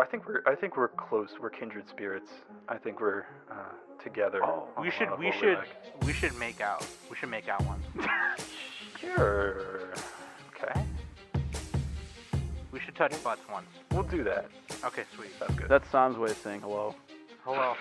I think we're close. We're kindred spirits. I think we're together. Oh, we should make out. We should make out once. Sure. Okay. We should touch butts once. We'll do that. Okay, sweet. Sounds good. That's Sam's way of saying hello. Hello.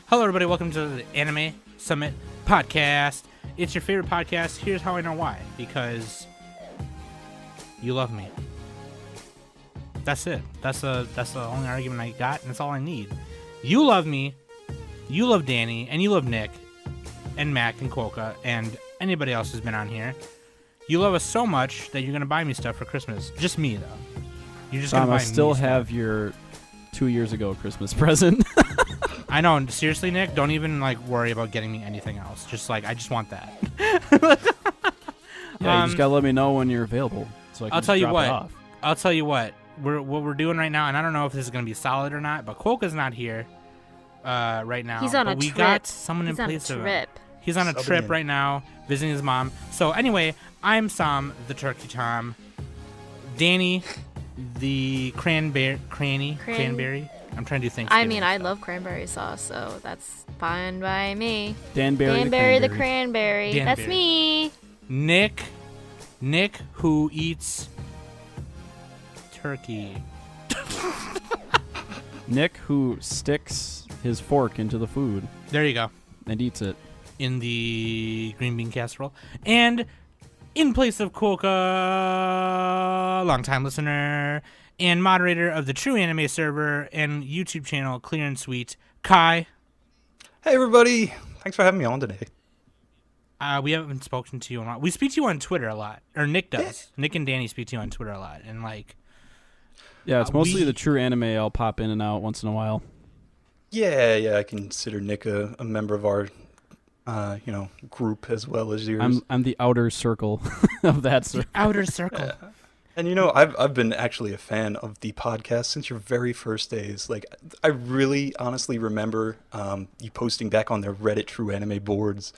Hello, everybody. Welcome to the Anime Summit podcast. It's your favorite podcast. Here's how I know why. Because you love me. That's it. That's the only argument I got, and that's all I need. You love me. You love Danny, and you love Nick, and Mac, and Quokka, and anybody else who's been on here. You love us so much that you're gonna buy me stuff for Christmas. Just me, though. You're just gonna buy me I still stuff. have your 2 years ago Christmas present. I know. Seriously, Nick, don't even worry about getting me anything else. Just I just want that. Yeah, you just gotta let me know when you're available, so I can I'll tell you drop what. it off. I'll tell you what. What we're doing right now, and I don't know if this is gonna be solid or not, but Quokka's not here right now. He's on but a we trip. got someone He's in on a place of him. trip. He's on a Subbing trip in. right now, visiting his mom. So anyway, I'm Sam, the Turkey Tom. Danny, the cranberry. I'm trying to do Thanksgiving. I mean, I stuff. love cranberry sauce, so that's fine by me. Danbury the cranberry. That's Danbury. me. Nick, who eats turkey. Nick, who sticks his fork into the food There you go. and eats it. In the green bean casserole. And in place of Quokka, longtime listener and moderator of the TrueAnime server and YouTube channel Clearandsweet, Kai. Hey, everybody. Thanks for having me on today. We haven't spoken to you in a while. We speak to you on Twitter a lot. Or Nick does. Nick and Danny speak to you on Twitter a lot. And Yeah, it's mostly we- the true anime. I'll pop in and out once in a while. Yeah. I consider Nick a member of our, group as well as yours. I'm the outer circle of that circle. outer circle. And I've been actually a fan of the podcast since your very first days. I really honestly remember you posting back on their Reddit TrueAnime boards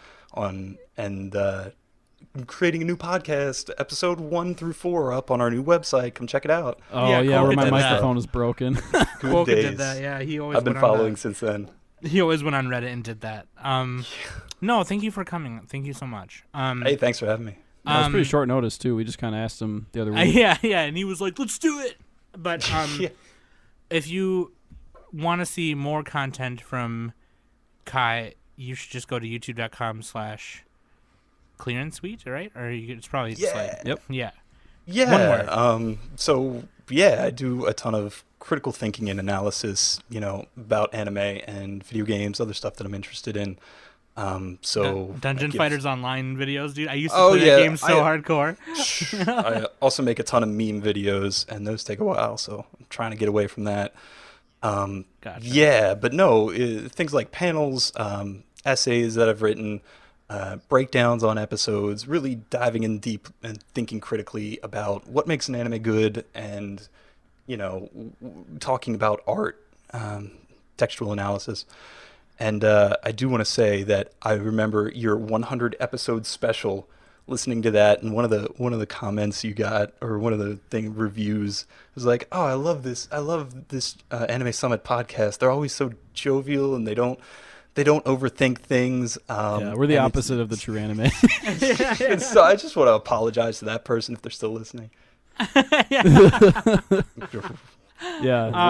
creating a new podcast. Episode 1 through 4 are up on our new website. Come check it out. Oh Yeah, yeah, Quokka where my did that. microphone is broken. Good Quokka days. did that, yeah. He always I've been went on following since then. He always went on Reddit and did that. No, thank you for coming. Thank you so much. Hey, thanks for having me. That was pretty short notice too. We just kind of asked him the other week. Yeah, and he was like, "Let's do it." But Yeah. if you want to see more content from Kai, you should just go to youtube.com/clearandsweet, right? Or it's probably just Yep. yeah. Yeah. One word. I do a ton of critical thinking and analysis, about anime and video games, other stuff that I'm interested in. Dungeon Fighters Online videos, dude. I used to Oh, play yeah, that game so hardcore. I also make a ton of meme videos, and those take a while, so I'm trying to get away from that. Gotcha. Yeah, but no, things like panels, essays that I've written, breakdowns on episodes, really diving in deep and thinking critically about what makes an anime good, and talking about art, textual analysis. And I do want to say that I remember your 100 episode special, listening to that, and one of the comments you got, or one of the reviews, was like, "Oh, I love this Anime Summit podcast. They're always so jovial, and they don't overthink things." Yeah, we're the opposite of the true anime. And so I just want to apologize to that person if they're still listening. Yeah.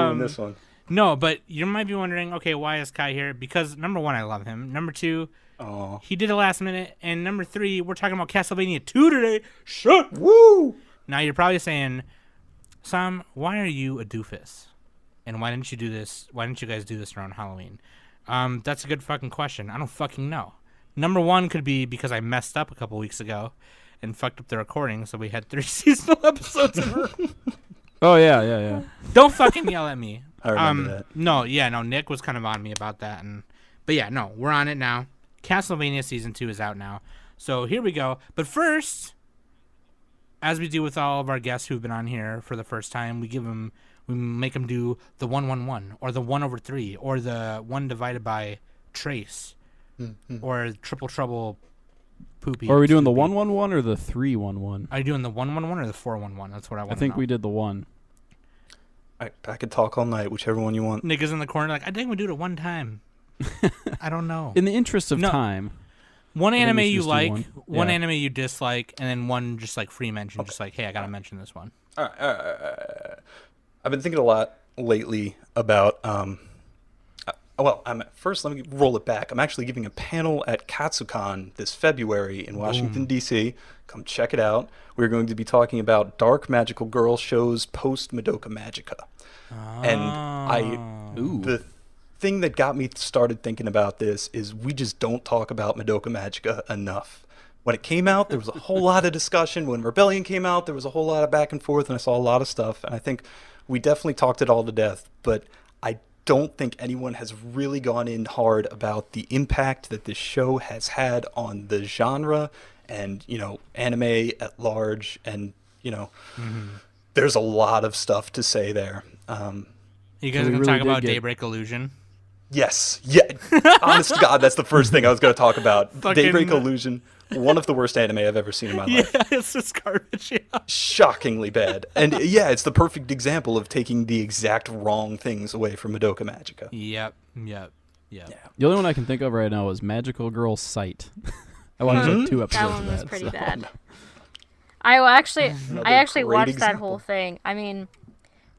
Ruin this one. No, but you might be wondering, okay, why is Kai here? Because number 1, I love him. Number 2, Aw. he did it last minute. And number 3, we're talking about Castlevania 2 today. Shut. Woo! Now you're probably saying, Sam, why are you a doofus? And why didn't you do this? Why didn't you guys do this around Halloween? That's a good fucking question. I don't fucking know. Number 1 could be because I messed up a couple weeks ago and fucked up the recording, so we had 3 seasonal episodes in a row. Oh yeah. Don't fucking yell at me. I remember that. No, Nick was kind of on me about that, but yeah, no, we're on it now. Castlevania season 2 is out now, so here we go. But first, as we do with all of our guests who've been on here for the first time, we give them We make them do the 1-1-1 or the 1/3 or the 1 divided by trace or triple trouble poopy. Or are we doing the Scoopy. 1-1-1 or the 3-1-1? Are you doing the 1-1-1 or the 4-1-1? That's what I want I to think know. we did the 1. I could talk all night, whichever one you want. Nick is in the corner like, I think we do it one time. I don't know. In the interest of No. time. One think anime we should you just do like, one. one Yeah. anime you dislike, and then one just like free mention, just like, hey, I gotta mention this one. All right. I've been thinking a lot lately about. First, let me roll it back. I'm actually giving a panel at Katsucon this February in Washington, D.C. Come check it out. We're going to be talking about dark magical girl shows post Madoka Magica. And the thing that got me started thinking about this is we just don't talk about Madoka Magica enough. When it came out, there was a whole lot of discussion. When Rebellion came out, there was a whole lot of back and forth, and I saw a lot of stuff. And I think we definitely talked it all to death, but I don't think anyone has really gone in hard about the impact that this show has had on the genre and, anime at large. And, there's a lot of stuff to say there. You guys are gonna talk about Daybreak Illusion? Yes. Yeah. Honest to God, that's the first thing I was going to talk about. Fucking- Daybreak Illusion, one of the worst anime I've ever seen in my life. Yeah, it's just garbage. Yeah. Shockingly bad. And yeah, it's the perfect example of taking the exact wrong things away from Madoka Magica. Yep. The only one I can think of right now is Magical Girl Sight. I watched like 2 episodes That of one that. was pretty so. bad. I actually great watched that example. whole thing. I mean,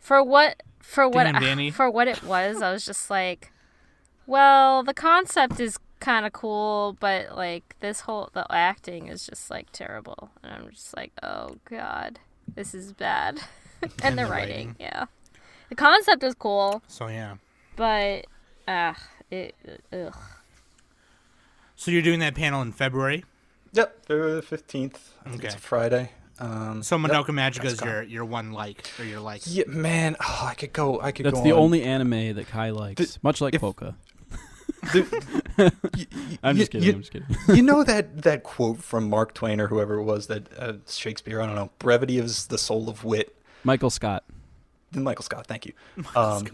for what Danny. for what it was, I was just like, well, the concept is kind of cool, but like the acting is just like terrible, and I'm just like, oh god, this is bad. and the writing, yeah. The concept is cool, So yeah. but ugh. So you're doing that panel in February. Yep, February 15th. I think it's a Okay. Friday. So Madoka Magica is Katsucon. your one like or your like. Yeah, man. I could go That's go the on. only anime that Kai likes, much like if- Poca. I'm just kidding. I'm just kidding. You know that quote from Mark Twain or whoever it was that Shakespeare, I don't know, brevity is the soul of wit. Michael Scott. Michael Scott, thank you.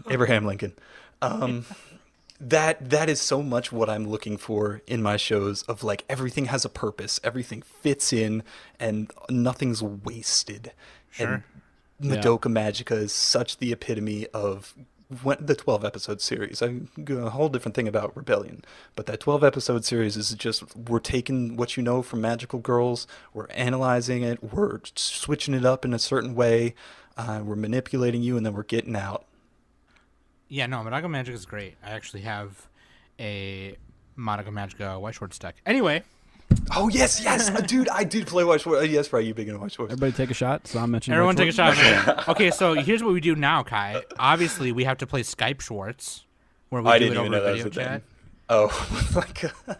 Abraham Lincoln. That is so much what I'm looking for in my shows of like everything has a purpose, everything fits in, and nothing's wasted. Sure. And Madoka Magica is such the epitome of the 12 episode series. I'm a whole different thing about Rebellion, but that 12 episode series is just we're taking what you know from magical girls, we're analyzing it, we're switching it up in a certain way, we're manipulating you, and then we're getting out. Yeah, no, Madoka Magica is great. I actually have a Madoka Magica White Shorts deck. Anyway, Oh yes, dude, I did play White Schwartz. Yes, right, you big into White Schwartz. Everybody take a shot. So I'm mentioning. everyone White take a Schwartz. shot. Man. Okay, so here's what we do now, Kai. Obviously, we have to play Skype Schwartz, where we I do didn't it even over know that video was a chat, thing. Oh my god.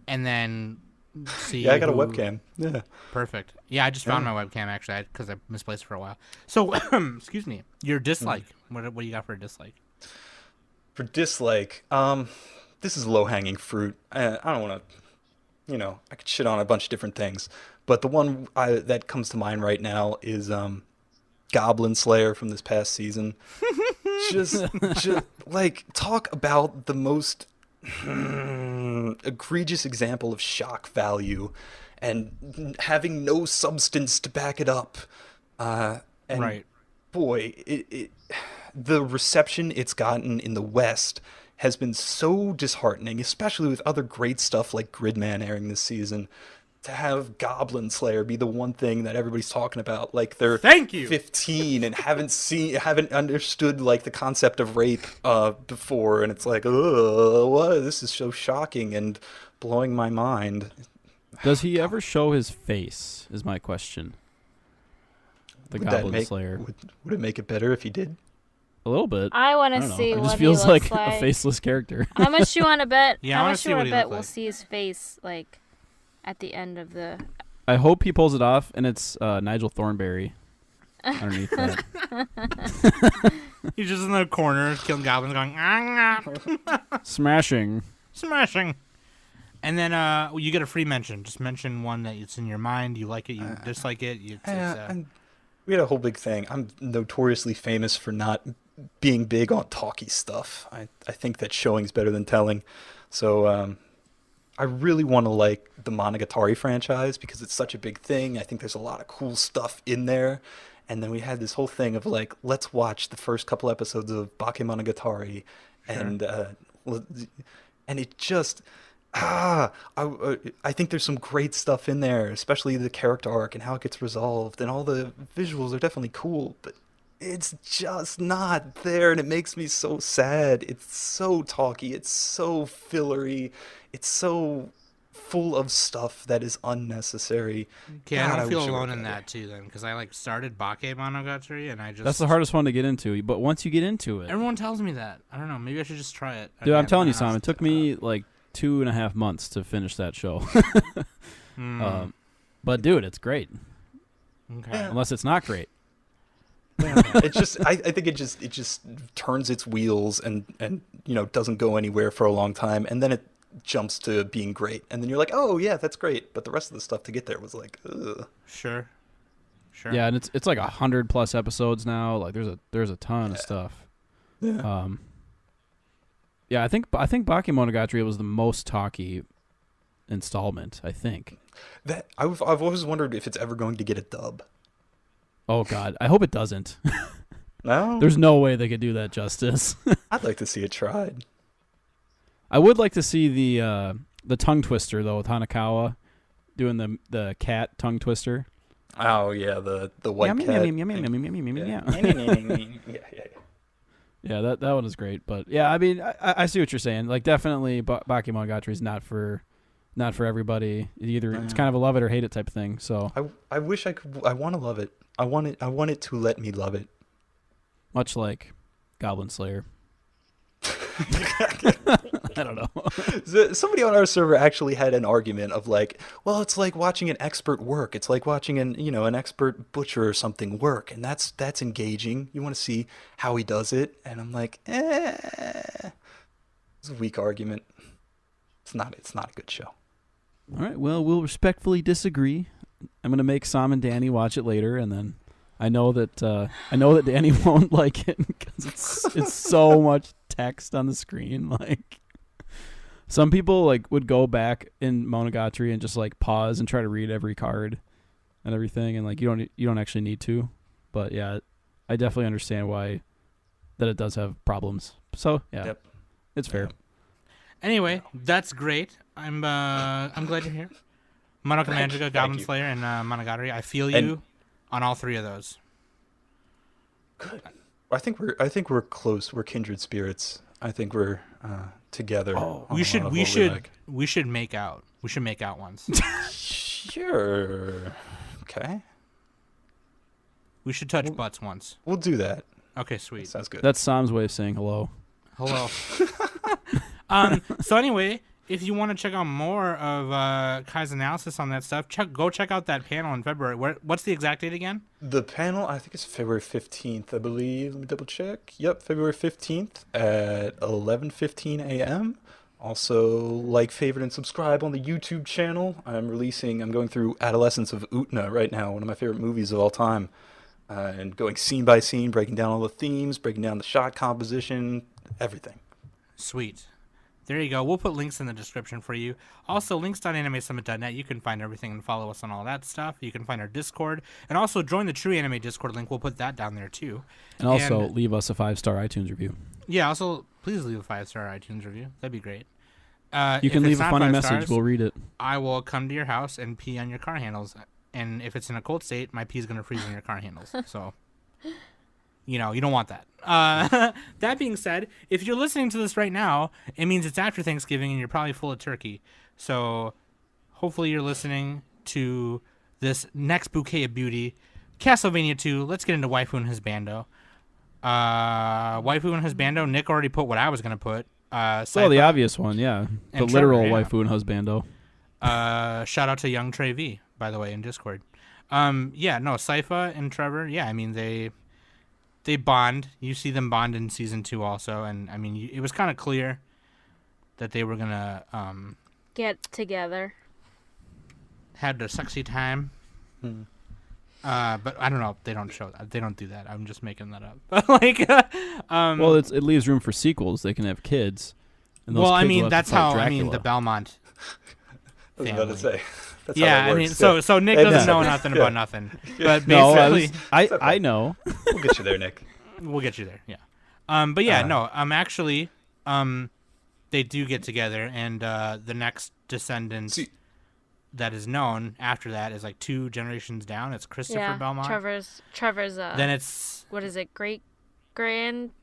and then see. Yeah, I got a who- webcam. Yeah. Perfect. Yeah, I just found my webcam actually because I misplaced it for a while. So, excuse me. Your dislike. What do you got for a dislike? For dislike, this is low hanging fruit. I don't want to. I could shit on a bunch of different things, but the one that comes to mind right now is Goblin Slayer from this past season. just like talk about the most egregious example of shock value and having no substance to back it up. And Right. boy, the reception it's gotten in the West has been so disheartening, especially with other great stuff like Gridman airing this season. To have Goblin Slayer be the one thing that everybody's talking about, like they're Thank you. 15 and haven't understood like the concept of rape before, and it's like, oh, what? This is so shocking and blowing my mind. Does he ever show his face? Is my question. The Goblin Slayer. Would it make it better if he did? A little bit. I want I to don't know. see It what just he feels looks like a faceless character. How much you want to bet? Yeah, I How wanna much see you what want he to bet look we'll like. see his face like at the end of the? I hope he pulls it off, and it's Nigel Thornberry underneath that. He's just in the corner killing goblins, going Smashing. smashing. And then you get a free mention. Just mention one that it's in your mind. You like it. You dislike it. we had a whole big thing. I'm notoriously famous for not being big on talky stuff. I think that showing's better than telling. So I really want to like the Monogatari franchise because it's such a big thing. I think there's a lot of cool stuff in there. And then we had this whole thing of like, let's watch the first couple episodes of Bakemonogatari, and it just I think there's some great stuff in there, especially the character arc and how it gets resolved, and all the visuals are definitely cool, but it's just not there, and it makes me so sad. It's so talky, it's so fillery, it's so full of stuff that is unnecessary. Okay, God, I don't feel wish it were alone in better. that too then, because I like started Bakemonogatari and I just That's the hardest one to get into. But once you get into it, Everyone tells me that. I don't know. Maybe I should just try it. dude, I'm telling you, Simon. Simon, it took me like 2.5 months to finish that show. But dude, it's great. Okay. Unless it's not great. It's just I think it just turns its wheels and doesn't go anywhere for a long time, and then it jumps to being great, and then you're like, oh yeah, that's great, but the rest of the stuff to get there was like, ugh. Sure. Yeah, and it's like 100+ episodes now. Like there's a ton of stuff. Yeah. Yeah, I think Bakemonogatari was the most talky installment, I think. That I've always wondered if it's ever going to get a dub. Oh god, I hope it doesn't. No, There's no way they could do that justice. I'd like to see it tried. I would like to see the tongue twister though with Hanakawa doing the cat tongue twister. Oh yeah, the white cat. Yeah, that one is great. But yeah, I mean, I see what you're saying. Like definitely, Bakemonogatari is not for everybody. Either it's kind of a love it or hate it type of thing. So I wish I could. I want to love it. I want it to let me love it. much like Goblin Slayer. I don't know. Somebody on our server actually had an argument of like, well, it's like watching an expert work. It's like watching an expert butcher or something work, and that's engaging. You want to see how he does it, and I'm like, it's a weak argument. It's not a good show. All right. Well, we'll respectfully disagree. I'm gonna make Sam and Danny watch it later, and then I know that Danny won't like it because it's so much text on the screen. Like some people like would go back in Monogatari and just like pause and try to read every card and everything, and like you don't actually need to. But yeah, I definitely understand why that it does have problems. So yeah, Yep. it's fair. Yep. Anyway, that's great. I'm glad you're here. Madoka Magica, Goblin you. Slayer, and Monogatari. I feel And- you on all three of those. Good. I think we're close. We're kindred spirits. I think we're together. Oh, on We a should lot of we what should like. we should make out. We should make out once. Sure. Okay. We should touch butts once. We'll do that. Okay, sweet. Sounds good. That's Sam's way of saying hello. Hello. So anyway, if you want to check out more of Kai's analysis on that stuff, go check out that panel in February. What's the exact date again? The panel, I think it's February 15th, I believe. Let me double check. Yep, February 15th at 11:15 a.m. Also, like, favorite, and subscribe on the YouTube channel. I'm going through Adolescence of Utna right now, one of my favorite movies of all time. And going scene by scene, breaking down all the themes, breaking down the shot composition, everything. Sweet. There you go. We'll put links in the description for you. Also, links.animesummit.net. You can find everything and follow us on all that stuff. You can find our Discord. And also join the TrueAnime Discord link. We'll put that down there, too. And also leave us a 5-star iTunes review. Yeah, also, please leave a 5-star iTunes review. That'd be great. You can if leave it's a not funny 5 message. stars, We'll read it. I will come to your house and pee on your car handles. And if it's in a cold state, my pee is going to freeze on your car handles. So, you don't want that. That being said, if you're listening to this right now, it means it's after Thanksgiving and you're probably full of turkey. So, hopefully you're listening to this next bouquet of beauty. Castlevania 2. Let's get into Waifu and Husbando. Waifu and Husbando. Nick already put what I was going to put. Well, the Sypha obvious one, yeah. The and literal Trevor, yeah. waifu and husbando. Shout out to young Trey V, by the way, in Discord. Sypha and Trevor, yeah, I mean, they bond. You see them bond in season 2 also, and I mean, it was kind of clear that they were gonna Get together. have their sexy time. But I don't know. They don't show that. They don't do that. I'm just making that up. Like, Well, it leaves room for sequels. They can have kids. And those well, I kids will mean, have to that's fight how. Dracula. I mean, the Belmont. I was about to say. That's Yeah, how I it mean, works. so Nick And, doesn't know nothing about nothing. But No, basically, I know. We'll get you there, Nick. we'll get you there. Yeah. But yeah, no. Actually, they do get together, and the next descendant See- that is known after that is like 2 generations down. It's Christopher Yeah, Belmont. Trevor's. Then it's What is it? great, Great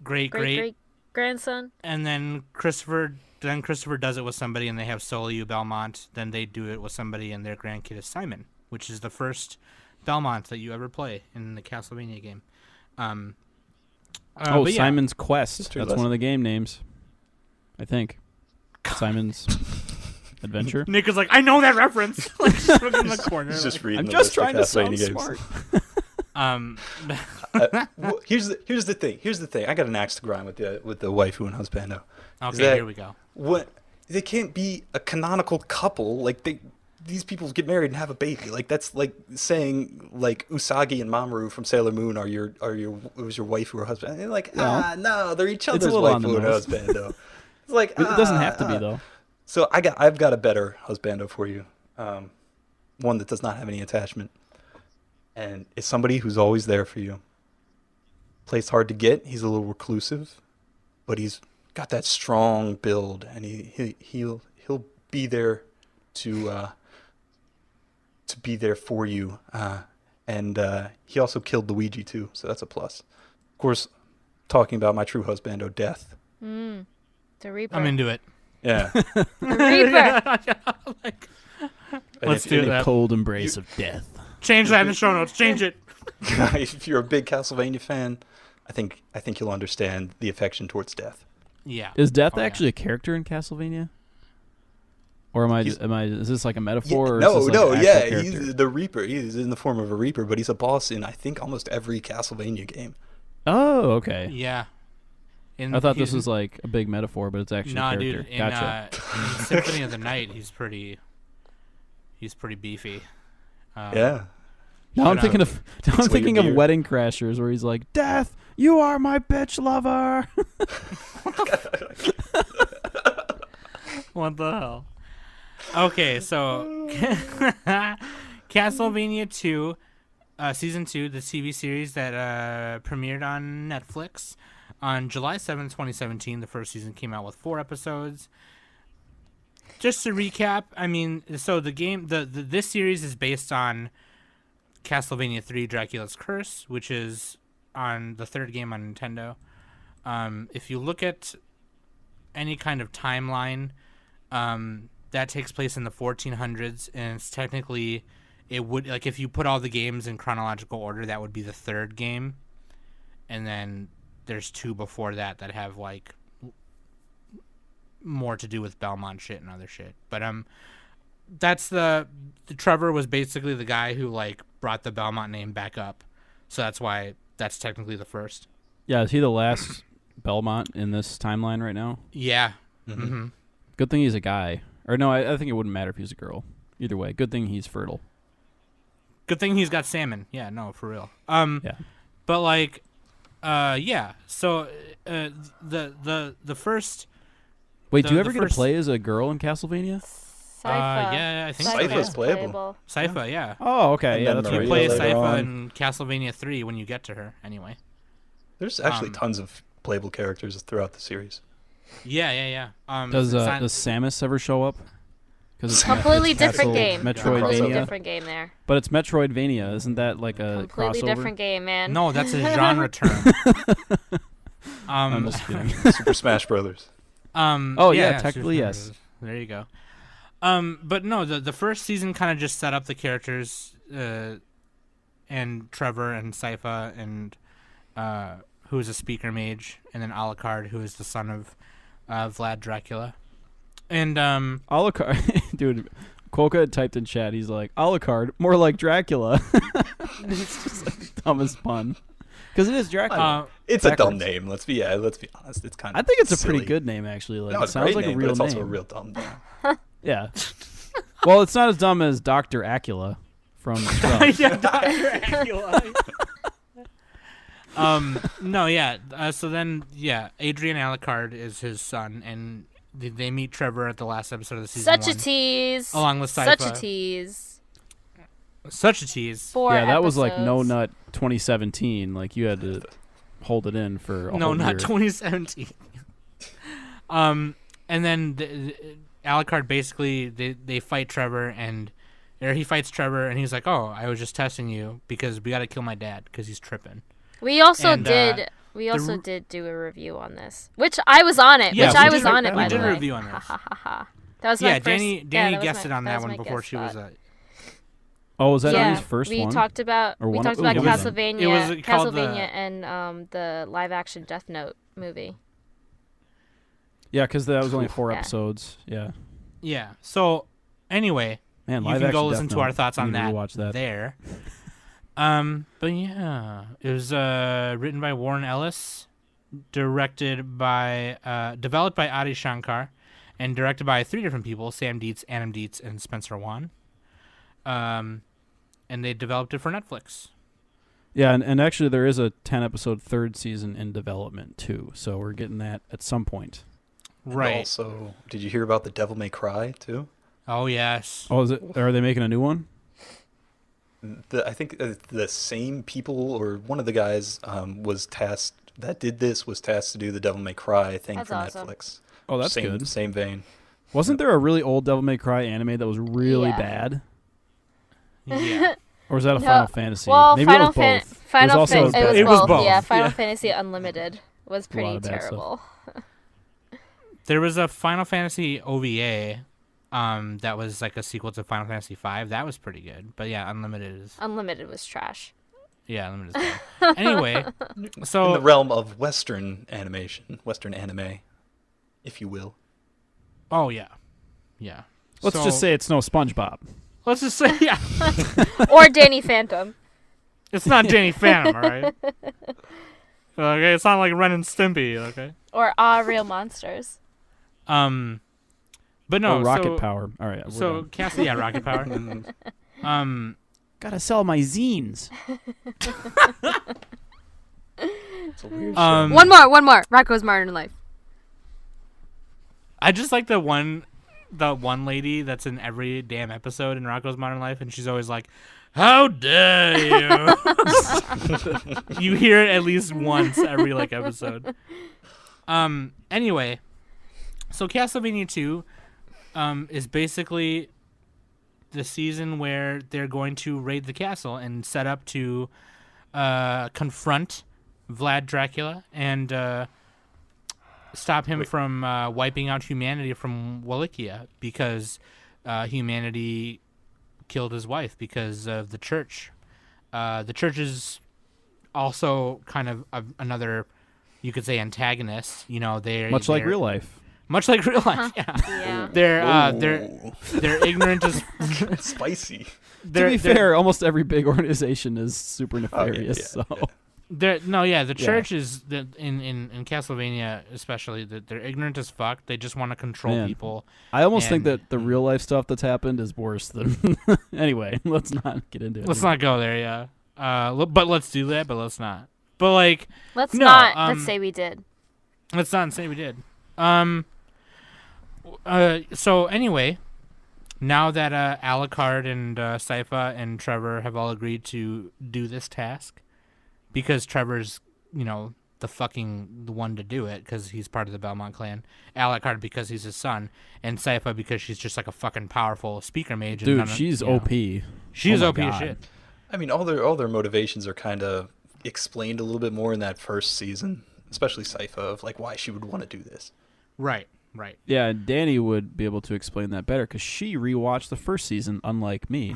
grandson. and then Christopher does it with somebody, and they have Soliu Belmont. Then they do it with somebody, and their grandkid is Simon, which is the first Belmont that you ever play in the Castlevania game. But yeah. Simon's Quest. History That's lesson. one of the game names. I think. Simon's Adventure. Nick is like, I know that reference. Like, just looking in the corner. He's just reading I'm the just list of trying to sound Castlevania games. smart. Well, here's the thing. I got an axe to grind with the Waifu and Husbando. Okay, that- here we go. What they can't be a canonical couple. Like these people get married and have a baby. Like that's like saying like Usagi and Mamoru from Sailor Moon are your was your waifu or husband. And they're like no, they're each a other's little on the waifu and nose. husbando. It's like It doesn't have to be though. So I've got a better husbando for you, one that does not have any attachment, and it's somebody who's always there for you. Plays hard to get. He's a little reclusive, but he's got that strong build, and he'll be there to be there for you. And he also killed Luigi too, so that's a plus. Of course, talking about my true husbando, Death. The Reaper. I'm into it. Yeah. The Reaper. Like, And let's if- do and that. Cold embrace of death. Change that in the show notes. Change it. if you're a big Castlevania fan, I think you'll understand the affection towards Death. Yeah. Is Death Oh, yeah. actually a character in Castlevania? Or is this like a metaphor? Yeah, or is this like an actual character? he's the Reaper. He's in the form of a Reaper, but he's a boss in I think almost every Castlevania game. Oh, okay. Yeah. I thought this was like a big metaphor, but it's actually a Nah, character. dude. Gotcha. In Symphony of the Night, he's pretty beefy. Yeah. Now I'm But, thinking of what you of hear. Wedding Crashers, where he's like, "Death, you are my bitch lover." What the hell? Okay, so Castlevania 2, Season 2, the TV series that premiered on Netflix on July 7th, 2017. The first season came out with 4 episodes. Just to recap, I mean, so the game, this series is based on Castlevania 3 Dracula's Curse, which is on the 3rd game on Nintendo. If you look at any kind of timeline, that takes place in the 1400s, and it's technically, it would, like, if you put all the games in chronological order, that would be the 3rd game, and then there's 2 before that have, like, more to do with Belmont shit and other shit. But that's the Trevor was basically the guy who like brought the Belmont name back up, so that's why that's technically the first. Yeah, is he the last Belmont in this timeline right now? Yeah. Mhm. Mm-hmm. Good thing he's a guy. Or no, I think it wouldn't matter if he was a girl. Either way, good thing he's fertile. Good thing he's got salmon. Yeah, no, for real. Yeah. But like, yeah. So the first. Wait, do you the ever get to first- play as a girl in Castlevania? Sypha. Yeah, I think Sypha's so. is playable. Sypha, yeah. Oh, okay. And Yeah, then that's Maria You right. play as later Sypha on. in Castlevania 3 when you get to her, anyway. There's actually Um, tons of playable characters throughout the series. Yeah. Does it's on- Samus ever show up? Because Completely different game. Completely Metroidvania. different game there. But it's Metroidvania, isn't that like a Completely crossover? different game, man. No, that's a genre term. I'm just kidding. Super Smash Brothers. Oh, yeah, technically, Super yes. Brothers. There you go. But no, the first season kind of just set up the characters, and Trevor and Sypha and who is a speaker mage, and then Alucard, who is the son of Vlad Dracula. And Alucard, dude. Quokka had typed in chat. He's like, Alucard, more like Dracula. It's just like the dumbest pun. Because it is Dracula. It's a dumb Backwards. name. Let's be honest. It's kind of. I think it's a pretty silly. good name, actually. Like, No, it it's a sounds great like name, a real but it's name. also a real dumb name. Yeah. Well, it's not as dumb as Dr. Acula from Scrubs. Yeah, Dr. Acula. No, yeah. So then, yeah, Adrian Alucard is his son, and they meet Trevor at the last episode of the season. Such a tease. Along with Sypha. Such a tease. Such a tease. 4 Yeah, that was like episodes. No Nut 2017. Like you had to hold it in for a No, whole not year. 2017. And then Alucard basically they fight Trevor, or he fights Trevor, and he's like, "Oh, I was just testing you because we got to kill my dad because he's tripping." We also And, did. We also did do a review on this, which I was on it. Yeah, which we I did was a- on it. we By did the a way. review on this. Ha, ha, ha, ha. That was my Yeah, first. Danny that was guessed my- it on that was one my before guest she was. spot. Oh, was that Yeah, his first we one? talked about Or we one talked of- about it was- Castlevania, it was called Castlevania, and the live action Death Note movie. Yeah, because that was only 4 Yeah. episodes. Yeah. Yeah. So anyway, Man, you live can go action listen Death to our Note. thoughts I on need to that, rewatch that. there. But yeah, it was written by Warren Ellis, developed by Adi Shankar, and directed by 3 different people: Sam Dietz, Adam Dietz, and Spencer Wan. And they developed it for Netflix. Yeah, and actually there is a 10-episode third season in development too, so we're getting that at some point. And Right. also, did you hear about the Devil May Cry too? Oh yes. Oh, is it? Are they making a new one? I think the same people or one of the guys was tasked to do the Devil May Cry thing That's for awesome. Netflix. Oh, that's same, good. Same vein. Wasn't there a really old Devil May Cry anime that was really Yeah. bad? Yeah. Or was that a No, Final Fantasy? Well, Maybe Final it was both. Final it was also Fan- bad. It was both. both. Yeah, Final Yeah. Fantasy Unlimited was lot pretty of bad stuff. terrible. There was a Final Fantasy OVA, that was like a sequel to Final Fantasy V. That was pretty good. But yeah, Unlimited is Unlimited was trash. Unlimited is bad. Anyway, In the so realm of Western animation, Western anime, if you will. yeah. Let's So- just say it's no SpongeBob. Let's just say yeah. Or Danny Phantom. It's not Danny Phantom, all right? Okay, it's not like Ren and Stimpy, okay? Or Real Monsters. But no, Oh, Rocket so, Power. All right. So Cassie, yeah, Rocket Power. Gotta sell my zines. It's a weird One more. Rocco's Modern Life. I just like the one lady that's in every damn episode in Rocko's Modern Life, and she's always like, "How dare you!" You hear it at least once every episode. Anyway, so Castlevania 2 is basically the season where they're going to raid the castle and set up to confront Vlad Dracula and stop him from wiping out humanity from Wallachia because humanity killed his wife because of the church. The church is also kind of another, you could say, antagonist. You know, Much like real life. Much like real life, yeah. Yeah. They're ignorant as spicy. To be fair, almost every big organization is super nefarious. yeah, so the church is in Castlevania especially that they're ignorant as fuck. They just want to control Man. people. I almost think And- that the real life stuff that's happened is worse than. Anyway, let's not get into it. Let's not go there, yeah. But let's do that. But let's not. But like, Let's No, not. um, Let's say we did. let's not say we did. So anyway, now that Alucard and Sypha and Trevor have all agreed to do this task, because Trevor's, the one to do it because he's part of the Belmont clan. Alucard because he's his son, and Sypha because she's just like a fucking powerful speaker mage. And Dude, she's OP. She's Oh my OP as God. shit. I mean, all their motivations are kind of explained a little bit more in that first season, especially Sypha, of why she would want to do this. Right. Yeah, and Danny would be able to explain that better because she rewatched the first season, unlike me.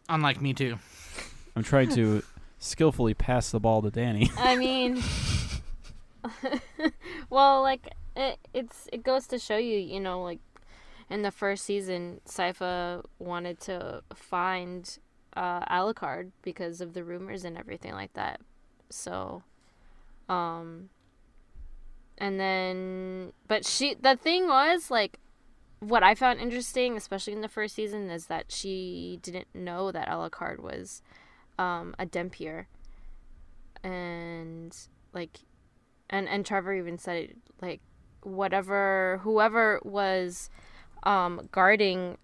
Unlike me too. I'm trying to skillfully pass the ball to Danny. I mean, well, it goes to show you, in the first season, Sypha wanted to find Alucard because of the rumors and everything like that. So, and then, but the thing was, what I found interesting, especially in the first season, is that she didn't know that Alucard was a Dempier, and like, and Trevor even said like, whoever was guarding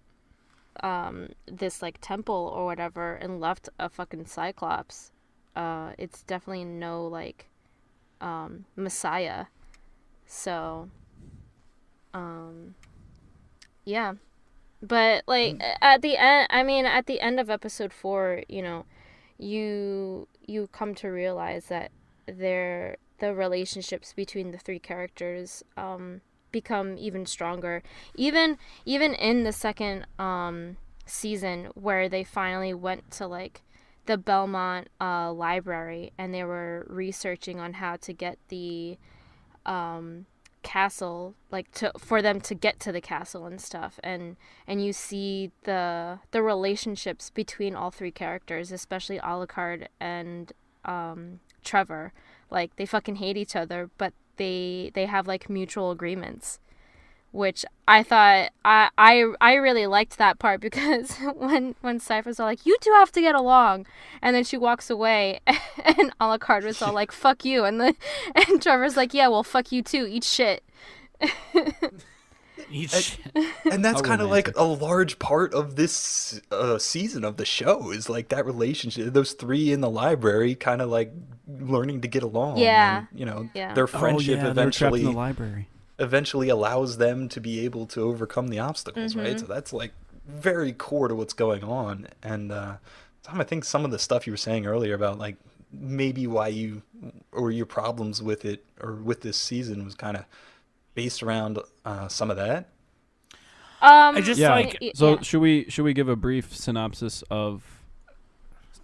this like temple or whatever and left a fucking Cyclops, it's definitely no like Messiah. So yeah, but like at the end of episode 4, you come to realize that the relationships between the three characters become even stronger, even in the second season, where they finally went to like the Belmont library, and they were researching on how to get the castle, like for them to get to the castle and stuff, and you see the relationships between all three characters, especially Alucard and Trevor. Like, they fucking hate each other, but they have like mutual agreements, which I thought I really liked that part, because when Sypha's all like, you two have to get along, and then she walks away, and Alucard was all like, fuck you, and Trevor's like, yeah, well, fuck you too, eat shit. And that's kind of like a large part of this season of the show, is like that relationship, those three in the library kind of like learning to get along. Yeah. And, Yeah. their friendship they were trapped in the library. eventually allows them to be able to overcome the obstacles, right? So that's like very core to what's going on. And Tom, I think some of the stuff you were saying earlier about like maybe why you or your problems with it or with this season was kind of based around some of that. I just like. So should we give a brief synopsis of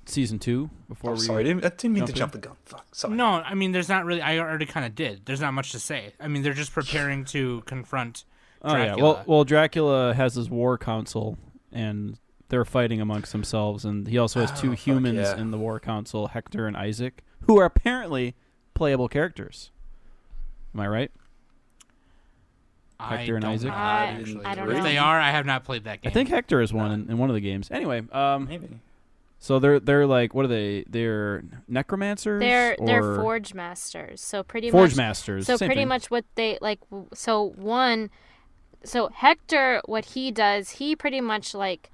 season 2 before we? Sorry, I didn't mean to jump the gun. Fuck, sorry. No, I mean, there's not really. I already kind of did. There's not much to say. I mean, they're just preparing to confront Dracula. Oh yeah. Well, Dracula has his war council, and they're fighting amongst themselves, and he also has two humans in the war council, Hector and Isaac, who are apparently playable characters. Am I right? Hector and Isaac? I don't know. If they are, I have not played that game. I think Hector is one in one of the games. Anyway, Maybe. so they're like, what are they? They're necromancers. They're or forge masters. So pretty forge much. masters. So same pretty thing. much what they like. So Hector, what he does, he pretty much like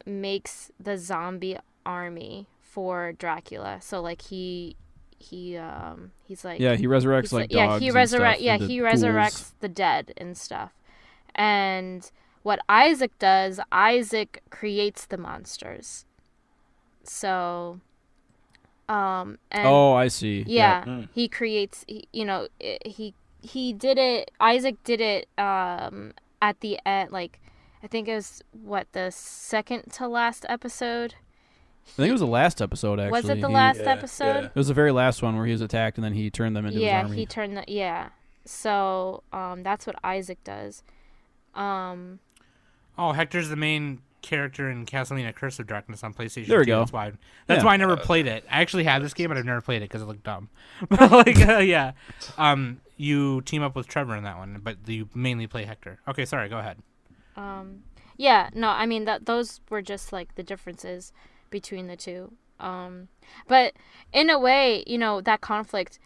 makes the zombie army for Dracula. So like he's like, Yeah, he resurrects like dogs. he ghouls. resurrects the dead and stuff. And what Isaac does, Isaac creates the monsters. So and I see. yeah, he creates, he did it, Isaac did it at the end, like I think it was the second to last episode. I think it was the last episode, actually. Was it the last episode? It was the very last one where he was attacked, and then he turned them into his army. Yeah, he turned so that's what Isaac does. Oh, Hector's the main character in Castlevania Curse of Darkness on PlayStation 2. There we go. That's why I never played it. I actually have this game, but I've never played it because it looked dumb. But like, yeah. You team up with Trevor in that one, but you mainly play Hector. Okay, sorry, go ahead. Yeah, no, I mean those were just like the differences between the two. But in a way, that conflict,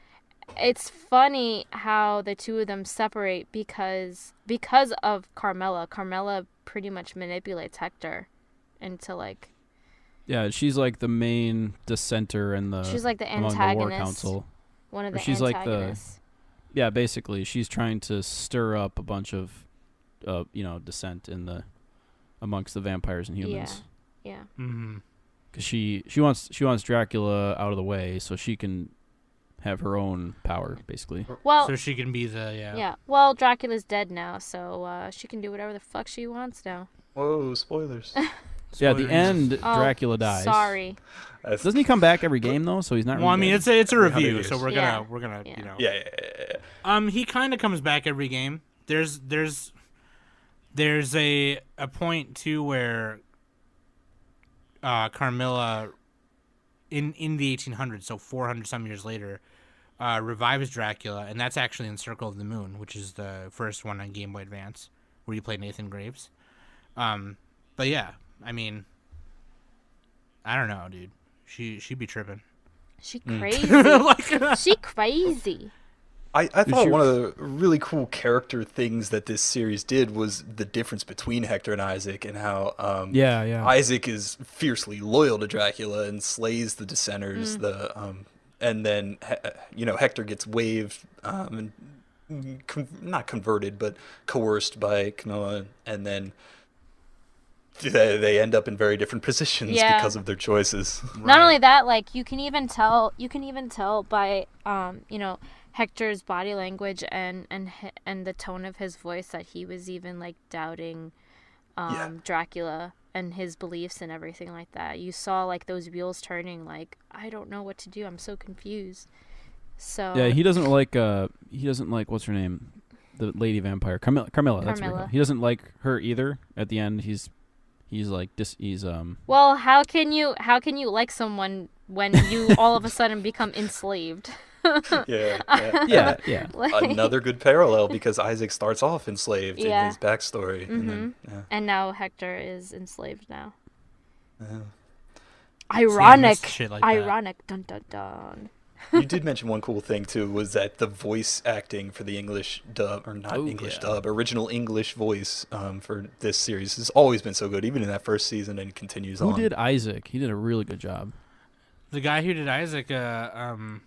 it's funny how the two of them separate because of Carmela. Carmela pretty much manipulates Hector into like... Yeah, she's like the main dissenter in the... She's like the among antagonist. the war council. One of the she's antagonists. Like yeah, basically, she's trying to stir up a bunch of, dissent amongst the vampires and humans. Yeah. Mm-hmm. Because she wants Dracula out of the way so she can have her own power, basically. Well, so she can be the Yeah. Well, Dracula's dead now, so she can do whatever the fuck she wants now. Whoa, spoilers. Yeah, at the end, Dracula dies. Sorry. Doesn't he come back every game though? So he's not. Well, I mean, it's a review, so we're gonna Yeah. He kind of comes back every game. There's a point too where Carmilla in the 1800s, so 400 some years later, revives Dracula, and that's actually in Circle of the Moon, which is the first one on Game Boy Advance, where you play Nathan Graves. But yeah, I mean, I don't know, dude. She be tripping. She crazy. Like, She crazy. I thought one of the really cool character things that this series did was the difference between Hector and Isaac, and how Isaac is fiercely loyal to Dracula and slays the dissenters. And then Hector gets waived and not converted but coerced by Camilla, and then they end up in very different positions because of their choices. Not only that, like you can even tell by Hector's body language and the tone of his voice that he was even like doubting Dracula and his beliefs and everything like that. You saw like those wheels turning, like, I don't know what to do, I'm so confused. So yeah, he doesn't like what's her name, the lady vampire, Carmilla. That's what he doesn't like her either. At the end, he's like well, how can you like someone when you all of a sudden become enslaved? Yeah. Like, another good parallel, because Isaac starts off enslaved in his backstory, and now Hector is enslaved now. Ironic. Dun dun dun. You did mention one cool thing too, was that the voice acting for the English dub, or not dub, original English voice for this series has always been so good, even in that first season, and continues on. Who did Isaac? He did a really good job. The guy who did Isaac,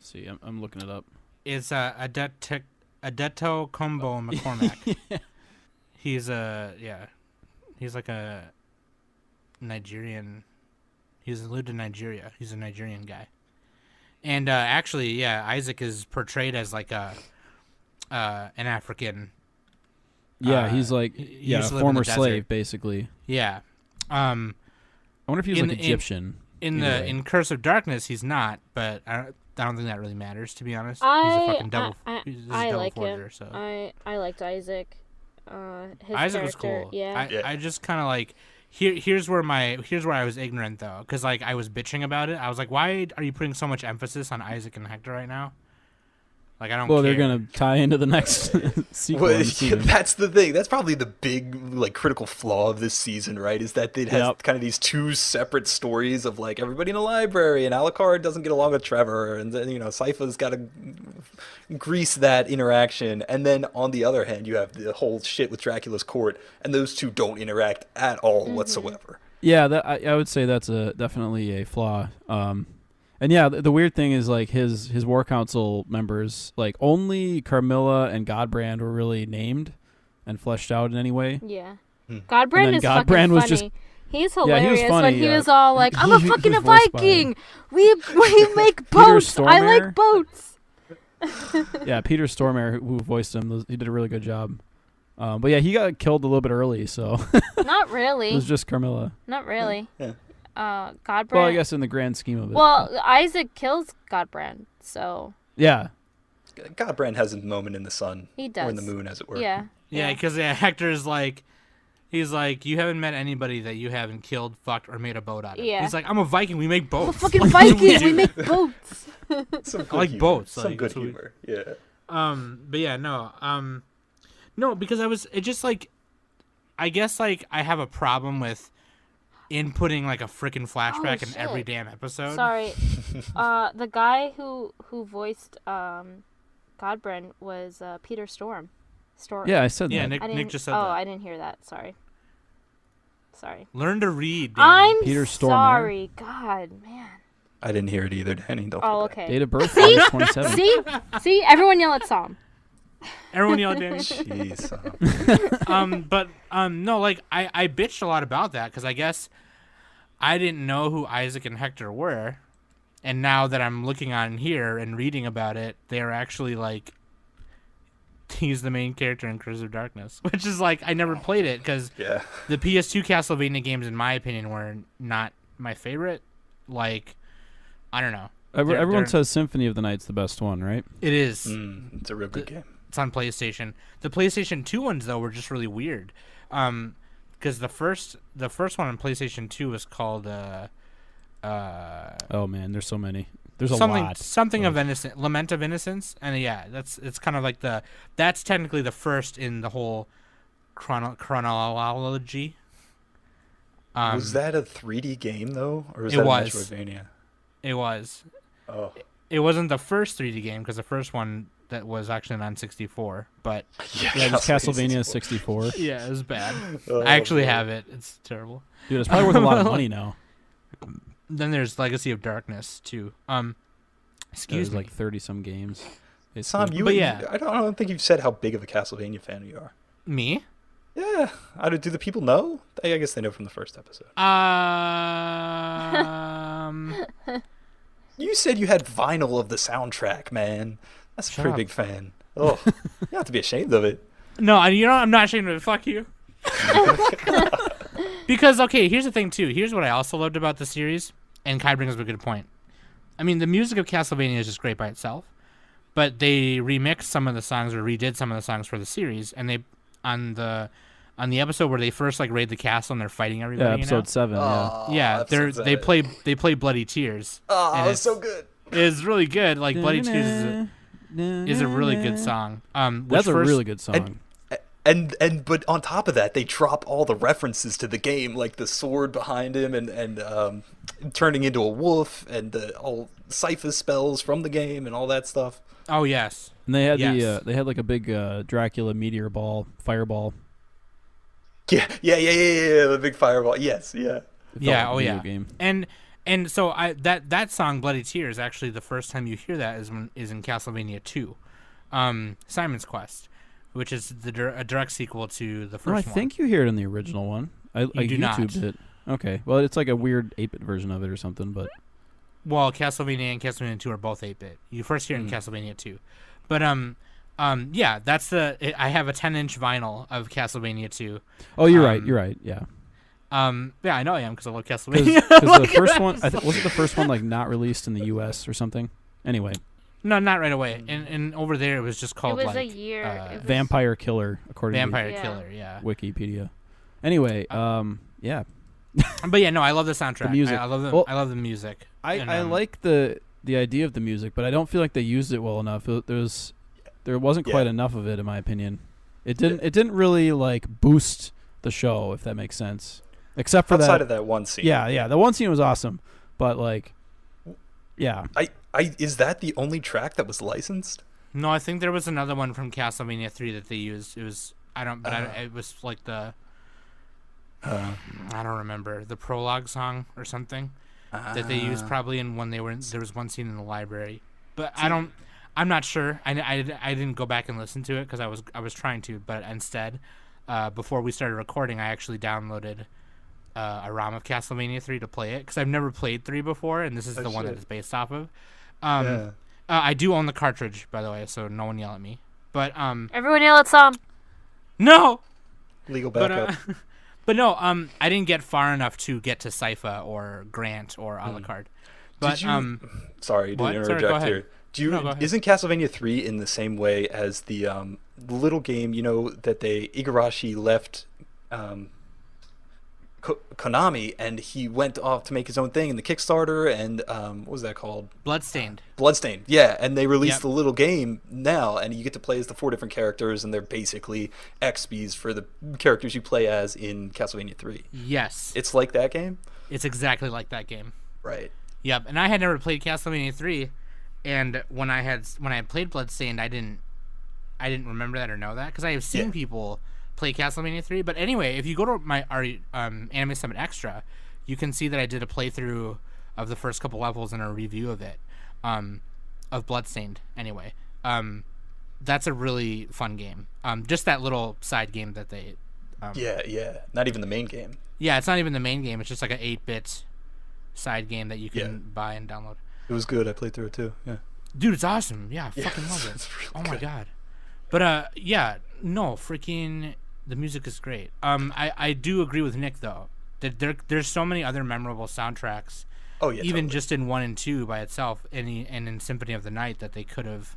see, I'm looking it up. Is Adeto Combo McCormack. He's like a Nigerian. He's lived in Nigeria. He's a Nigerian guy. And actually, Isaac is portrayed as like an African. Yeah, he's like a former slave, basically. Yeah. I wonder if he's like Egyptian. In Curse of Darkness, he's not, but I don't think that really matters, to be honest. He's a fucking devil. I like forger, him. So. I liked Isaac. His Isaac character, was cool. Yeah. I just kind of like here's where I was ignorant though, because like I was bitching about it. I was like, why are you putting so much emphasis on Isaac and Hector right now? Like, I don't care. Well, they're going to tie into the next sequel. Well, that's the thing. That's probably the big, like, critical flaw of this season, right? Is that it has kind of these two separate stories of, like, everybody in the library, and Alucard doesn't get along with Trevor, and then, Sypha's got to grease that interaction. And then, on the other hand, you have the whole shit with Dracula's court, and those two don't interact at all whatsoever. Yeah, I would say that's definitely a flaw. And yeah, the weird thing is, like, his War Council members, like, only Carmilla and Godbrand were really named and fleshed out in any way. Yeah. Godbrand is fucking funny. He's hilarious he was funny, when he was all like, I'm a fucking Viking! We make Peter boats! I like boats! Yeah, Peter Stormare, who voiced him, he did a really good job. But yeah, he got killed a little bit early, so... Not really. It was just Carmilla. Not really. Yeah. Godbrand. Well, I guess in the grand scheme of it. Well, Isaac kills Godbrand, so. Yeah. Godbrand has a moment in the sun. He does. Or in the moon, as it were. Yeah. Yeah, because Hector's like, he's like, you haven't met anybody that you haven't killed, fucked, or made a boat out of. Yeah. He's like, I'm a Viking. We make boats. I'm a fucking Viking. We make boats. I like boats. Some good humor. Yeah. But yeah, no. No, because it just like, I guess like I have a problem with inputting like a freaking flashback in every damn episode. Sorry. The guy who voiced Godbrand was Peter Storm. Yeah, I said that. Yeah, Nick just said that. Oh, I didn't hear that. Sorry. Learn to read, Danny. I'm Peter Stormare. Sorry. God, man. I didn't hear it either, Danny. Don't okay. Date of birth, August 27. See? Everyone yell at Psalm. Everyone yell at Danny. Jeez. No, like, I bitched a lot about that, because I guess I didn't know who Isaac and Hector were, and now that I'm looking on here and reading about it, they are actually, like, he's the main character in Curse of Darkness, which is, like, I never played it, because the PS2 Castlevania games, in my opinion, were not my favorite. Like, I don't know. Everyone says Symphony of the Night's the best one, right? It is. It's a real good game. It's on PlayStation. The PlayStation 2 ones, though, were just really weird. Because the first one on PlayStation 2 was called... oh, man, there's so many. There's a something lot. something of innocent, Lament of Innocence, and yeah, it's kind of like that's technically the first in the whole chronology. Was that a 3D game though, or was It that was. a Metroidvania? It was. Oh, It wasn't the first 3D game because the first one that was actually on 64, but Yeah, just Castlevania 64. yeah, it was bad. Oh, I actually boy. have it. It's terrible. Dude, it's probably worth a lot of money now. Then there's Legacy of Darkness too. Excuse There's me. like 30 some games. Sam, But yeah. I don't think you've said how big of a Castlevania fan you are. Me? Yeah, do the people know? I guess they know from the first episode. You said you had vinyl of the soundtrack, man. That's a Shut pretty up. big fan. Oh, you have to be ashamed of it. No, I'm not ashamed of it. Fuck you. Because, okay, here's the thing, too. Here's what I also loved about the series, and Kai brings up a good point. I mean, the music of Castlevania is just great by itself, but they remixed some of the songs or redid some of the songs for the series, and they, on the episode where they first, like, raid the castle and they're fighting everybody, Yeah, episode 7. Yeah, they play Bloody Tears. Oh, and it's so good. It's really good. Like, Bloody Tears is a really good song. That's a really good song. But on top of that, they drop all the references to the game, like the sword behind him and turning into a wolf and all Sypha spells from the game and all that stuff. Oh, yes. And they had Yes. they had like a big Dracula meteor ball, fireball. Yeah, the big fireball. Yes, yeah. It felt Yeah, like a video yeah. game. And so that song Bloody Tears, actually the first time you hear that is in Castlevania 2. Simon's Quest, which is a direct sequel to the first No, I one. think you hear it in the original one. I do not. YouTubed it. Okay. Well, it's like a weird 8-bit version of it or something, but Well, Castlevania and Castlevania 2 are both 8-bit. You first hear it in Castlevania 2. But yeah, that's I have a 10-inch vinyl of Castlevania 2. oh, you're right. You're right. Yeah. Yeah, I know I am because I love Castlevania. Because the first one, was it the first one like not released in the U.S. or something? Anyway, No, not right away. And over there it was just called It was like a year. It was- Vampire Killer, according Vampire Yeah. Killer. Yeah. to Wikipedia. Anyway, yeah. But yeah, no, I love the soundtrack. The music. I love the Well, I love the music. I And, like the idea of the music, but I don't feel like they used it well enough. There wasn't quite enough of it, in my opinion. It didn't really like boost the show, if that makes sense. Except for Outside that. of that one scene. Yeah. The one scene was awesome, but like, yeah. Is that the only track that was licensed? No, I think there was another one from Castlevania 3 that they used. It was it was like the I don't remember, the prologue song or something that they used probably in when there was one scene in the library. But I'm not sure. I didn't go back and listen to it because I was trying to, but instead before we started recording, I actually downloaded a ROM of Castlevania 3 to play it because I've never played 3 before, and this is the one that it's based off of. I do own the cartridge, by the way, so no one yell at me. But Everyone yell at Sam. no. Legal But backup. but no, I didn't get far enough to get to Sypha or Grant or Alucard. But Sorry to what? Sorry, interject go ahead. here. No, go ahead. Isn't Castlevania 3 in the same way as the little game, that Igarashi left Konami and he went off to make his own thing in the Kickstarter and what was that called? Bloodstained. Bloodstained. Yeah, and they released Yep. the little game now and you get to play as the 4 different characters and they're basically XPs for the characters you play as in Castlevania 3. Yes, It's like that game? it's exactly like that game. Right. Yep, and I had never played Castlevania 3, and when I had played Bloodstained, I didn't remember that or know that because I have seen people play Castlevania 3. But anyway, if you go to our Anime Summit Extra, you can see that I did a playthrough of the first couple levels and a review of it, of Bloodstained. Anyway, that's a really fun game. Just that little side game that they. Yeah. Not even the main game. Yeah, it's not even the main game. It's just like an 8-bit side game that you can buy and download. It was good. I played through it too. Yeah. Dude, it's awesome. Yeah, I fucking love it. It's really Oh my good. god. But yeah, no, freaking the music is great. I do agree with Nick though. That there's so many other memorable soundtracks. Oh yeah. Even totally. just in 1 and 2 by itself, and in Symphony of the Night that they could have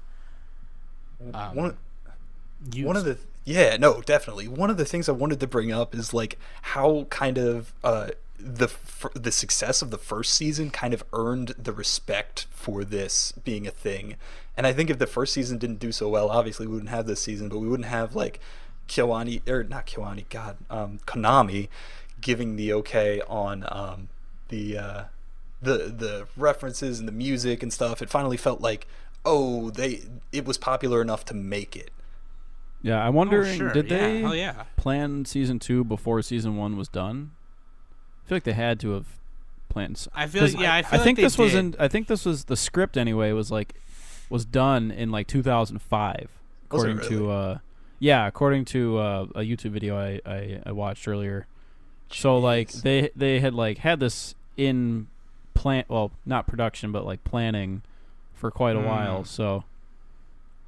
used. One of the definitely one of the things I wanted to bring up is like how kind of the success of the first season kind of earned the respect for this being a thing. And I think if the first season didn't do so well, obviously we wouldn't have this season, but we wouldn't have like Konami giving the okay on the references and the music and stuff. It finally felt like, oh, it was popular enough to make it. Yeah, I'm wondering, sure. did they Hell yeah. plan season 2 before season 1 was done? I feel like they had to have planned. I feel like, I think this was the script anyway. Was done in like 2005, according to a YouTube video I watched earlier. Jeez. So like they had like had this in not production, but like planning for quite a while. So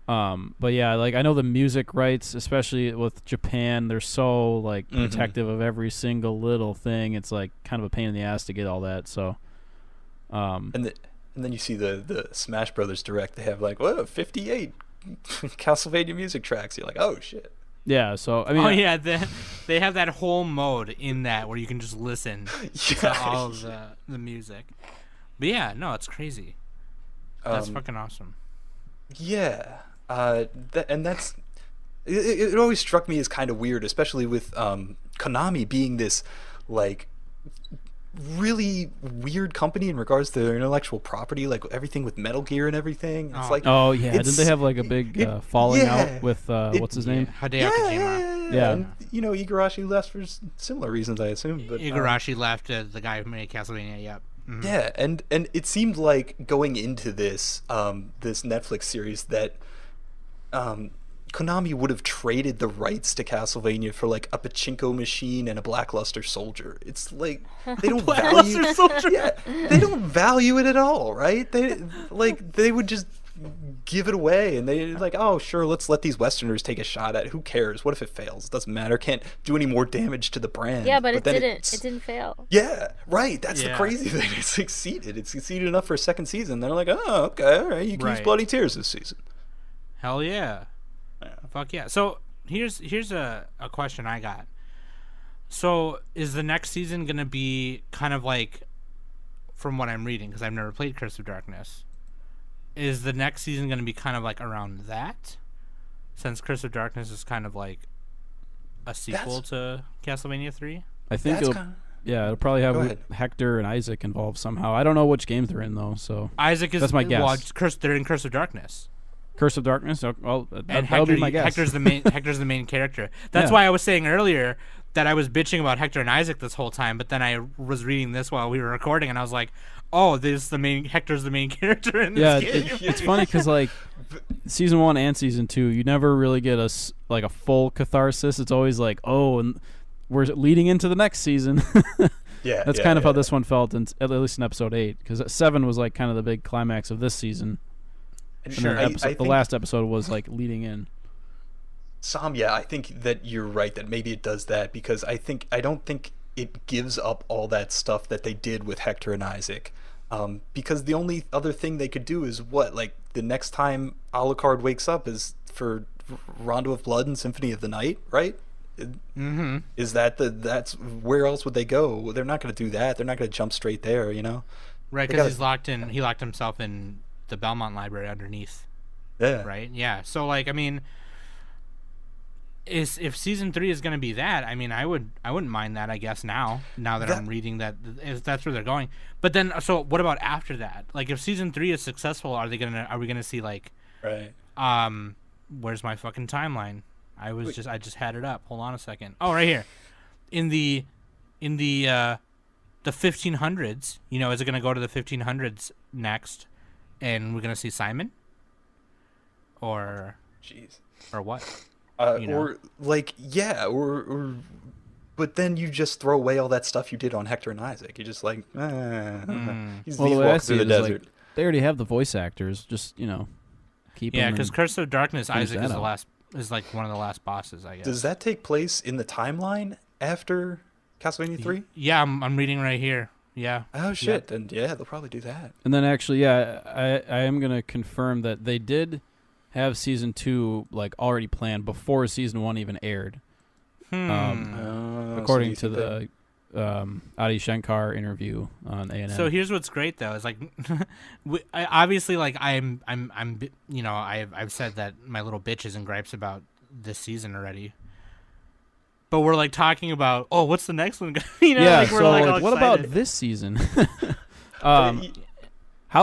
but yeah, like I know the music rights, especially with Japan, they're so like protective of every single little thing. It's like kind of a pain in the ass to get all that. So and then you see the Smash Brothers Direct, they have like 58 Castlevania music tracks. You're like, oh shit. Yeah, so I mean, they have that whole mode in that where you can just listen to all of the music. But yeah, no, it's crazy. That's fucking awesome. Yeah, it always struck me as kind of weird, especially with Konami being this like really weird company in regards to their intellectual property, like everything with Metal Gear and everything. It's like, didn't they have like a big falling out with what's his name? Hideo Kojima. Yeah. And, Igarashi left for similar reasons, I assume. But Igarashi left, the guy who made Castlevania. Yep. Mm-hmm. Yeah, and it seemed like going into this this Netflix series that Konami would have traded the rights to Castlevania for like a pachinko machine and a Blackluster Soldier. It's like they don't value they don't value it at all, right? They would just give it away, and they like, oh sure, let's let these Westerners take a shot at it. Who cares? What if it fails? It doesn't matter. Can't do any more damage to the brand. Yeah, but it didn't. It didn't fail. Yeah, right. That's the crazy thing. It succeeded. It succeeded enough for a second season. They're like, oh, okay, all right, you can use Bloody Tears this season. Hell yeah. Fuck yeah. So here's a question I got. So is the next season gonna be kind of like, from what I'm reading, because I've never played Curse of Darkness, is the next season gonna be kind of like around that? Since Curse of Darkness is kind of like a sequel to Castlevania 3? I think it'll probably have Hector and Isaac involved somehow. I don't know which games they're in though, so Isaac is, that's my guess. Well, they're in Curse of Darkness. Curse of Darkness? Well, that'll be my guess. Hector's the main character. That's why I was saying earlier that I was bitching about Hector and Isaac this whole time, but then I was reading this while we were recording, and I was like, oh, Hector's the main character in this game. It's funny because like season 1 and season 2, you never really get a full catharsis. It's always like, oh, and we're leading into the next season. That's kind of how this one felt, at least in episode 8, because 7 was like kind of the big climax of this season. And the last episode was like leading in. Sam, I think that you're right that maybe it does that, because I don't think it gives up all that stuff that they did with Hector and Isaac, because the only other thing they could do is like the next time Alucard wakes up is for Rondo of Blood and Symphony of the Night, right? Mm-hmm. Is that's where else would they go? They're not going to do that. They're not going to jump straight there, Right, because he locked himself in the Belmont library underneath. Yeah. Right? Yeah. So like, I mean, if season 3 is going to be that, I mean, I wouldn't mind that, I guess, now that I'm reading that, if that's where they're going. But then, so what about after that? Like, if season 3 is successful, are we going to see like, right? Where's my fucking timeline? I just had it up. Hold on a second. Oh, right here. In the 1500s, is it going to go to the 1500s next? And we're gonna see Simon, or what? Or but then you just throw away all that stuff you did on Hector and Isaac. You're just like, he's walking through the desert. Like, they already have the voice actors. Just keep. Yeah, because Curse of Darkness, Isaac is like one of the last bosses, I guess. Does that take place in the timeline after Castlevania 3? Yeah, I'm reading right here. Yeah. Oh shit! Then they'll probably do that. And then actually, I am gonna confirm that they did have season 2 like already planned before season 1 even aired. According to Adi Shankar interview on A&M. So here's what's great though is like, obviously like I'm you know I've said that my little bitches and gripes about this season already. But we're like talking about, oh, what's the next one? You know, yeah. like we're So like, all like, what about excited. this season? How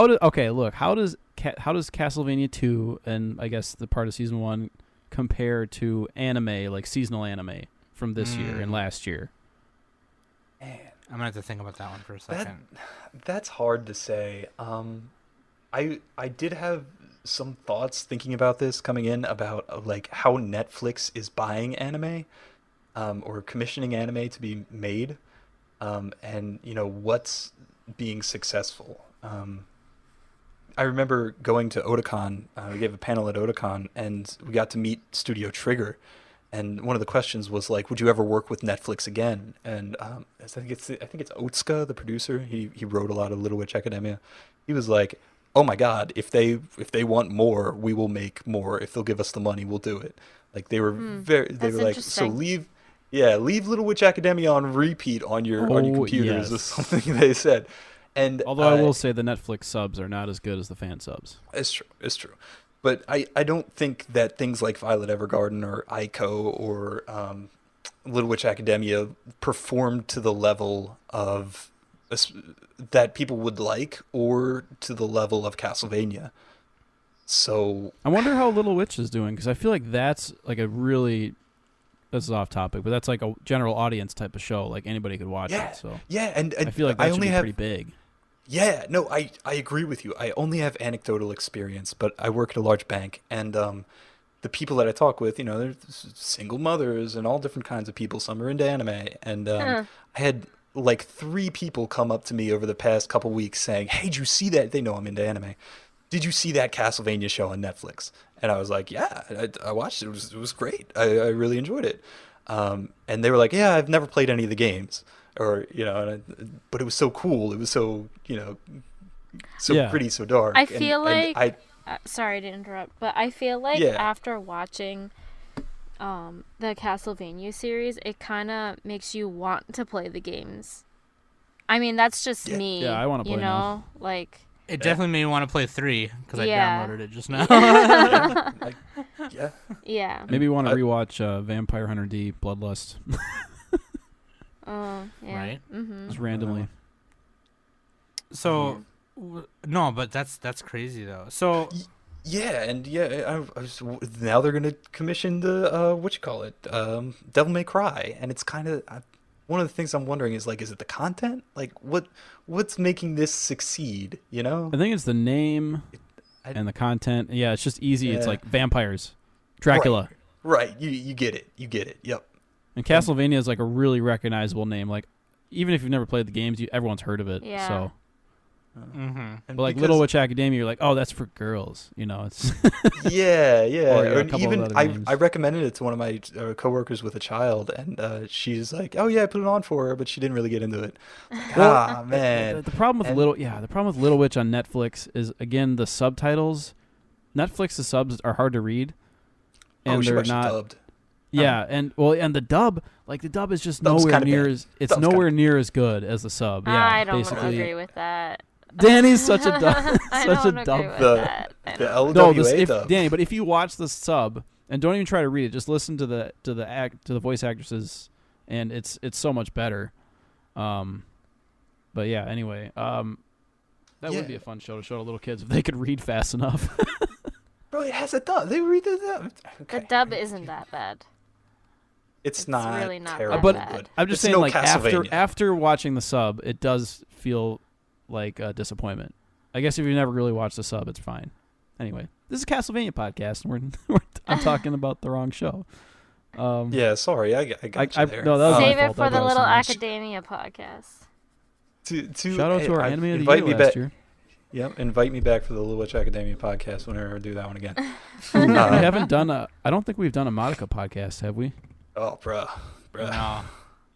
does Castlevania 2 and I guess the part of season 1 compare to anime, like seasonal anime from this year and last year? Man, I'm gonna have to think about that one for a second. that's hard to say. I did have some thoughts thinking about this coming in about like how Netflix is buying anime, or commissioning anime to be made, and you know what's being successful. I remember going to Otakon. We gave a panel at Otakon, and we got to meet Studio Trigger. And one of the questions was like, "Would you ever work with Netflix again?" And I think it's Otsuka, the producer. He wrote a lot of Little Witch Academia. He was like, "Oh my God, if they want more, we will make more. If they'll give us the money, we'll do it." Like they were they That's were like, "So interesting. leave Little Witch Academia on repeat on your computers," or yes. something they said. And Although I will say the Netflix subs are not as good as the fan subs. it's true. It's true. But I don't think that things like Violet Evergarden or Ico or Little Witch Academia performed to the level of that people would like, or to the level of Castlevania. So I wonder how Little Witch is doing, because I feel like that's like a really, this is off topic, but that's like a general audience type of show. Like anybody could watch yeah, it. So yeah, and I feel like that I should only be have pretty big. Yeah, no, I agree with you. I only have anecdotal experience, but I work at a large bank, and the people that I talk with, you know, they're single mothers and all different kinds of people. Some are into anime, and I had like 3 people come up to me over the past couple weeks saying, "Hey, did you see that?" They know I'm into anime. "Did you see that Castlevania show on Netflix?" And I was like, "Yeah, I watched it. It was great. I really enjoyed it." And they were like, "Yeah, I've never played any of the games." Or, you know, but it was so cool. It was so, you know, so Yeah. pretty, so dark. I feel like I sorry to interrupt, but I feel like Yeah. after watching the Castlevania series, it kind of makes you want to play the games. I mean, that's just Yeah. me. Yeah, I wanna you play know, now. like It definitely made me want to play 3 because Yeah. I downloaded it just now. yeah. yeah. Maybe you want to I- rewatch Vampire Hunter D Bloodlust Oh, yeah. Right. Mhm. just randomly. So, no, but that's crazy though. So Yeah, and now they're gonna commission the what you call it, Devil May Cry, and it's kind of one of the things I'm wondering is like, is it the content? Like, what's making this succeed? You know? I think it's the name and the content. Yeah, it's just easy. It's Yeah. like vampires, Dracula. Right. You get it. You get it. Yep. And Castlevania is like a really recognizable name. Like, even if you've never played the games, everyone's heard of it. Yeah. So, And but like because- Little Witch Academia, you're like, oh, that's for girls. You know, it's Yeah, yeah. Or, yeah, a And couple of even other names. I recommended it to one of my coworkers with a child, and she's like, "Oh yeah, I put it on for her," but she didn't really get into it. Like, Well, man. the problem with And- the problem with Little Witch on Netflix is again the subtitles. Netflix's subs are hard to read, and Oh, she they're watched it not. dubbed. Yeah, and the dub, like the dub is just Dub's nowhere kinda near bad. as it's Dub's nowhere kinda near as good as the sub. Yeah, I don't basically. agree with that. Danny's such a dub, I such don't a agree dub. with The- that. I the don't- No, LWA dub. Danny, but if you watch the sub and don't even try to read it, just listen to the voice actresses, and it's so much better. But yeah, anyway, that Yeah. would be a fun show to show to little kids if they could read fast enough. Bro, it has a dub. They read the dub. The Okay. dub isn't that bad. It's It's not really not terrible, that but bad. I'm just It's saying, no like Castlevania. after watching the sub, it does feel like a disappointment. I guess if you never really watched the sub, it's fine. Anyway, this is a Castlevania podcast, and I'm talking about the wrong show. Yeah, sorry, I got you there. no, that was my Save it fault. for I the brought little so much. academia podcast. Shout out to our anime of the invite year me last back. year. Yep, invite me back for the Little Witch Academia podcast whenever I do that one again. We haven't done I don't think we've done a Madoka podcast, have we? Oh, bruh. no.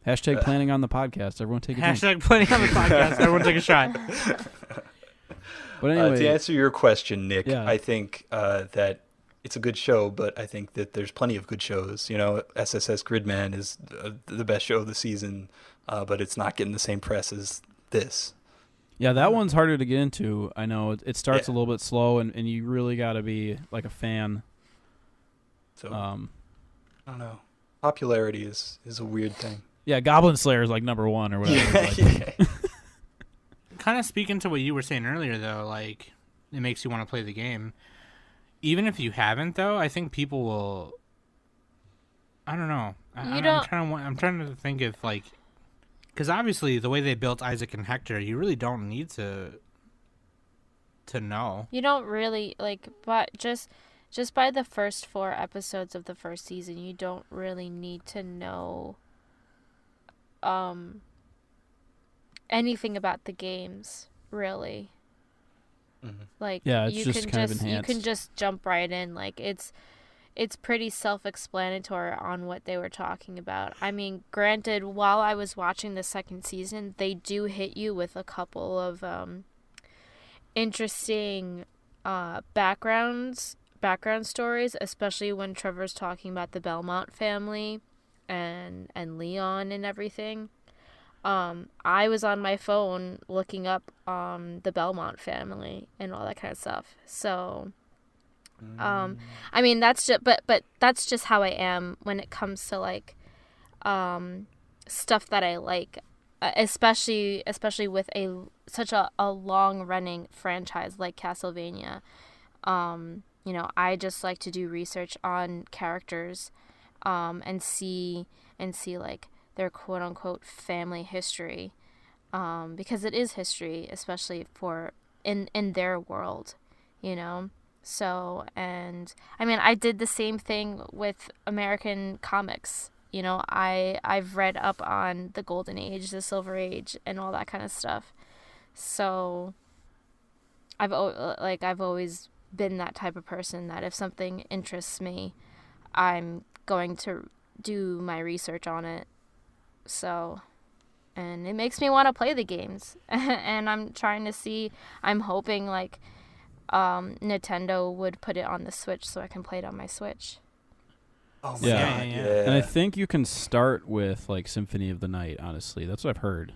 Hashtag planning on the podcast. Everyone take a drink. Hashtag playing on the podcast. Everyone take a shot. But anyway, To answer your question, Nick, Yeah. I think that it's a good show, but I think that there's plenty of good shows. SSS Gridman is the best show of the season, but it's not getting the same press as this. Yeah, that one's harder to get into. I know it starts a Yeah. little bit slow, and you really got to be like a fan. So I don't know. Popularity is a weird thing. Yeah, Goblin Slayer is like #1 or whatever. Yeah. Kind of speaking to what you were saying earlier, though, like it makes you want to play the game. Even if you haven't, though, I think people will. I don't know. I'm trying to think if like, because obviously the way they built Isaac and Hector, you really don't need to know. You don't really but just by the first 4 episodes of the first season, you don't really need to know anything about the games, really. Mm-hmm. Like, Yeah, it's you just can kind of just you enhanced. can just jump right in. Like, it's pretty self-explanatory on what they were talking about. I mean, granted, while I was watching the second season, they do hit you with a couple of interesting background stories, especially when Trevor's talking about the Belmont family and Leon and everything. I was on my phone looking up the Belmont family and all that kind of stuff. So, I mean, that's just but that's just how I am when it comes to like stuff that I like, especially with such a long running franchise like Castlevania. I just like to do research on characters, and see like their quote unquote family history, because it is history, especially for in their world, So, and I mean, I did the same thing with American comics. I've read up on the Golden Age, the Silver Age, and all that kind of stuff. So, I've always been that type of person that if something interests me, I'm going to do my research on it. So, and it makes me want to play the games. And I'm hoping like Nintendo would put it on the Switch so I can play it on my Switch. Oh my Yeah. god, Yeah. And I think you can start with like Symphony of the Night. Honestly, that's what I've heard.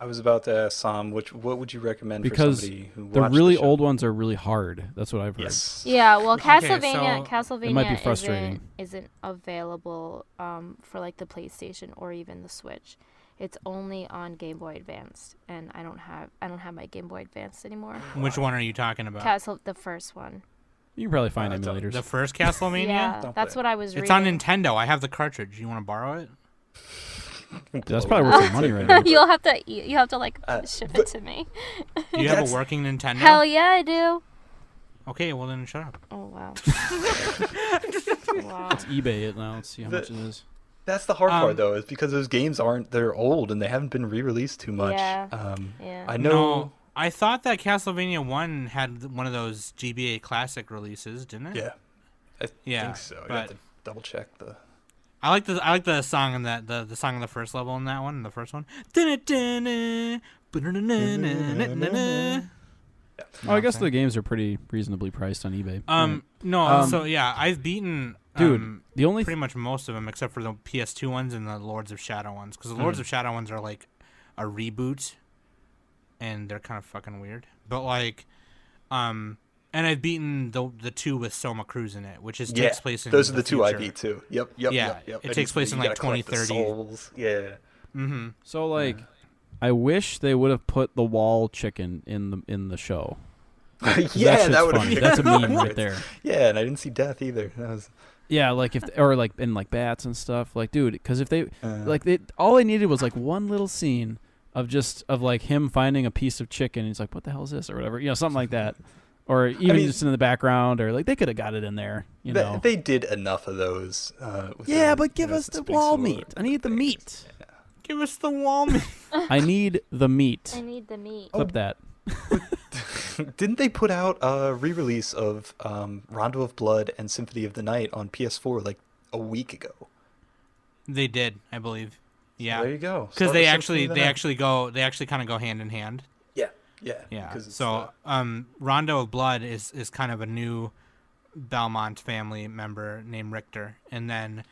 I was about to ask Sam, what would you recommend Because for somebody who The watched really the show? old ones are really hard. That's what I've heard. Yes. Yeah, well, Okay, Castlevania It might be frustrating. isn't available for like the PlayStation or even the Switch. It's only on Game Boy Advance, and I don't have my Game Boy Advance anymore. Which one are you talking about? The first one. You can probably find it's emulators. The first Castlevania? Yeah, Don't that's play what I was reading. It's on Nintendo. I have the cartridge. You want to borrow it? That's probably worth some money right now. You'll have to like ship it to me. Do you have That's- a working Nintendo? Hell yeah, I do. Okay, well then shut up. Oh wow. Wow. Let's eBay it now. Let's see how The- much it is. That's the hard part, though, is because those games they're old and they haven't been re-released too much. Yeah. Yeah. I know. No, I thought that Castlevania 1 had one of those GBA classic releases, didn't it? Yeah. I Yeah, think so. I but- have to double check the. I like the song in that the song in the first level in that one, the first one. Oh, I guess the games are pretty reasonably priced on eBay. So yeah, I've beaten Dude, the only pretty much most of them except for the PS2 ones and the Lords of Shadow ones, because the Lords of Shadow ones are like a reboot, and they're kind of fucking weird. But like, and I've beaten the two with Soma Cruz in it, which takes place in those are the the two I future. beat too. Yep. Yeah, it takes place in, you like, gotta collect the 2030. souls. Yeah. Mm-hmm. So like, I wish they would have put the wall chicken in the show. 'Cause Yeah, that that would have funny. been That's a good. meme right there. Yeah, and I didn't see death either. That was. Yeah, like like bats and stuff. Like, dude, because if they Uh, all they needed was like one little scene of like him finding a piece of chicken. And he's like, "What the hell is this?" or whatever, something like that, or even mean- just in the background, or like they could have got it in there, know. They did enough of those. Yeah, but give us the wall meat. I need the meat. Give us the wall meat. I need the meat. I need the meat. Clip that. Didn't they put out a re-release of Rondo of Blood and Symphony of the Night on PS4 like a week ago? They did, I believe. Yeah, There you go. because Start they with Symphony actually of the Night. kind of go hand in hand. Yeah. Yeah. 'cause it's, So Rondo of Blood is kind of a new Belmont family member named Richter, and then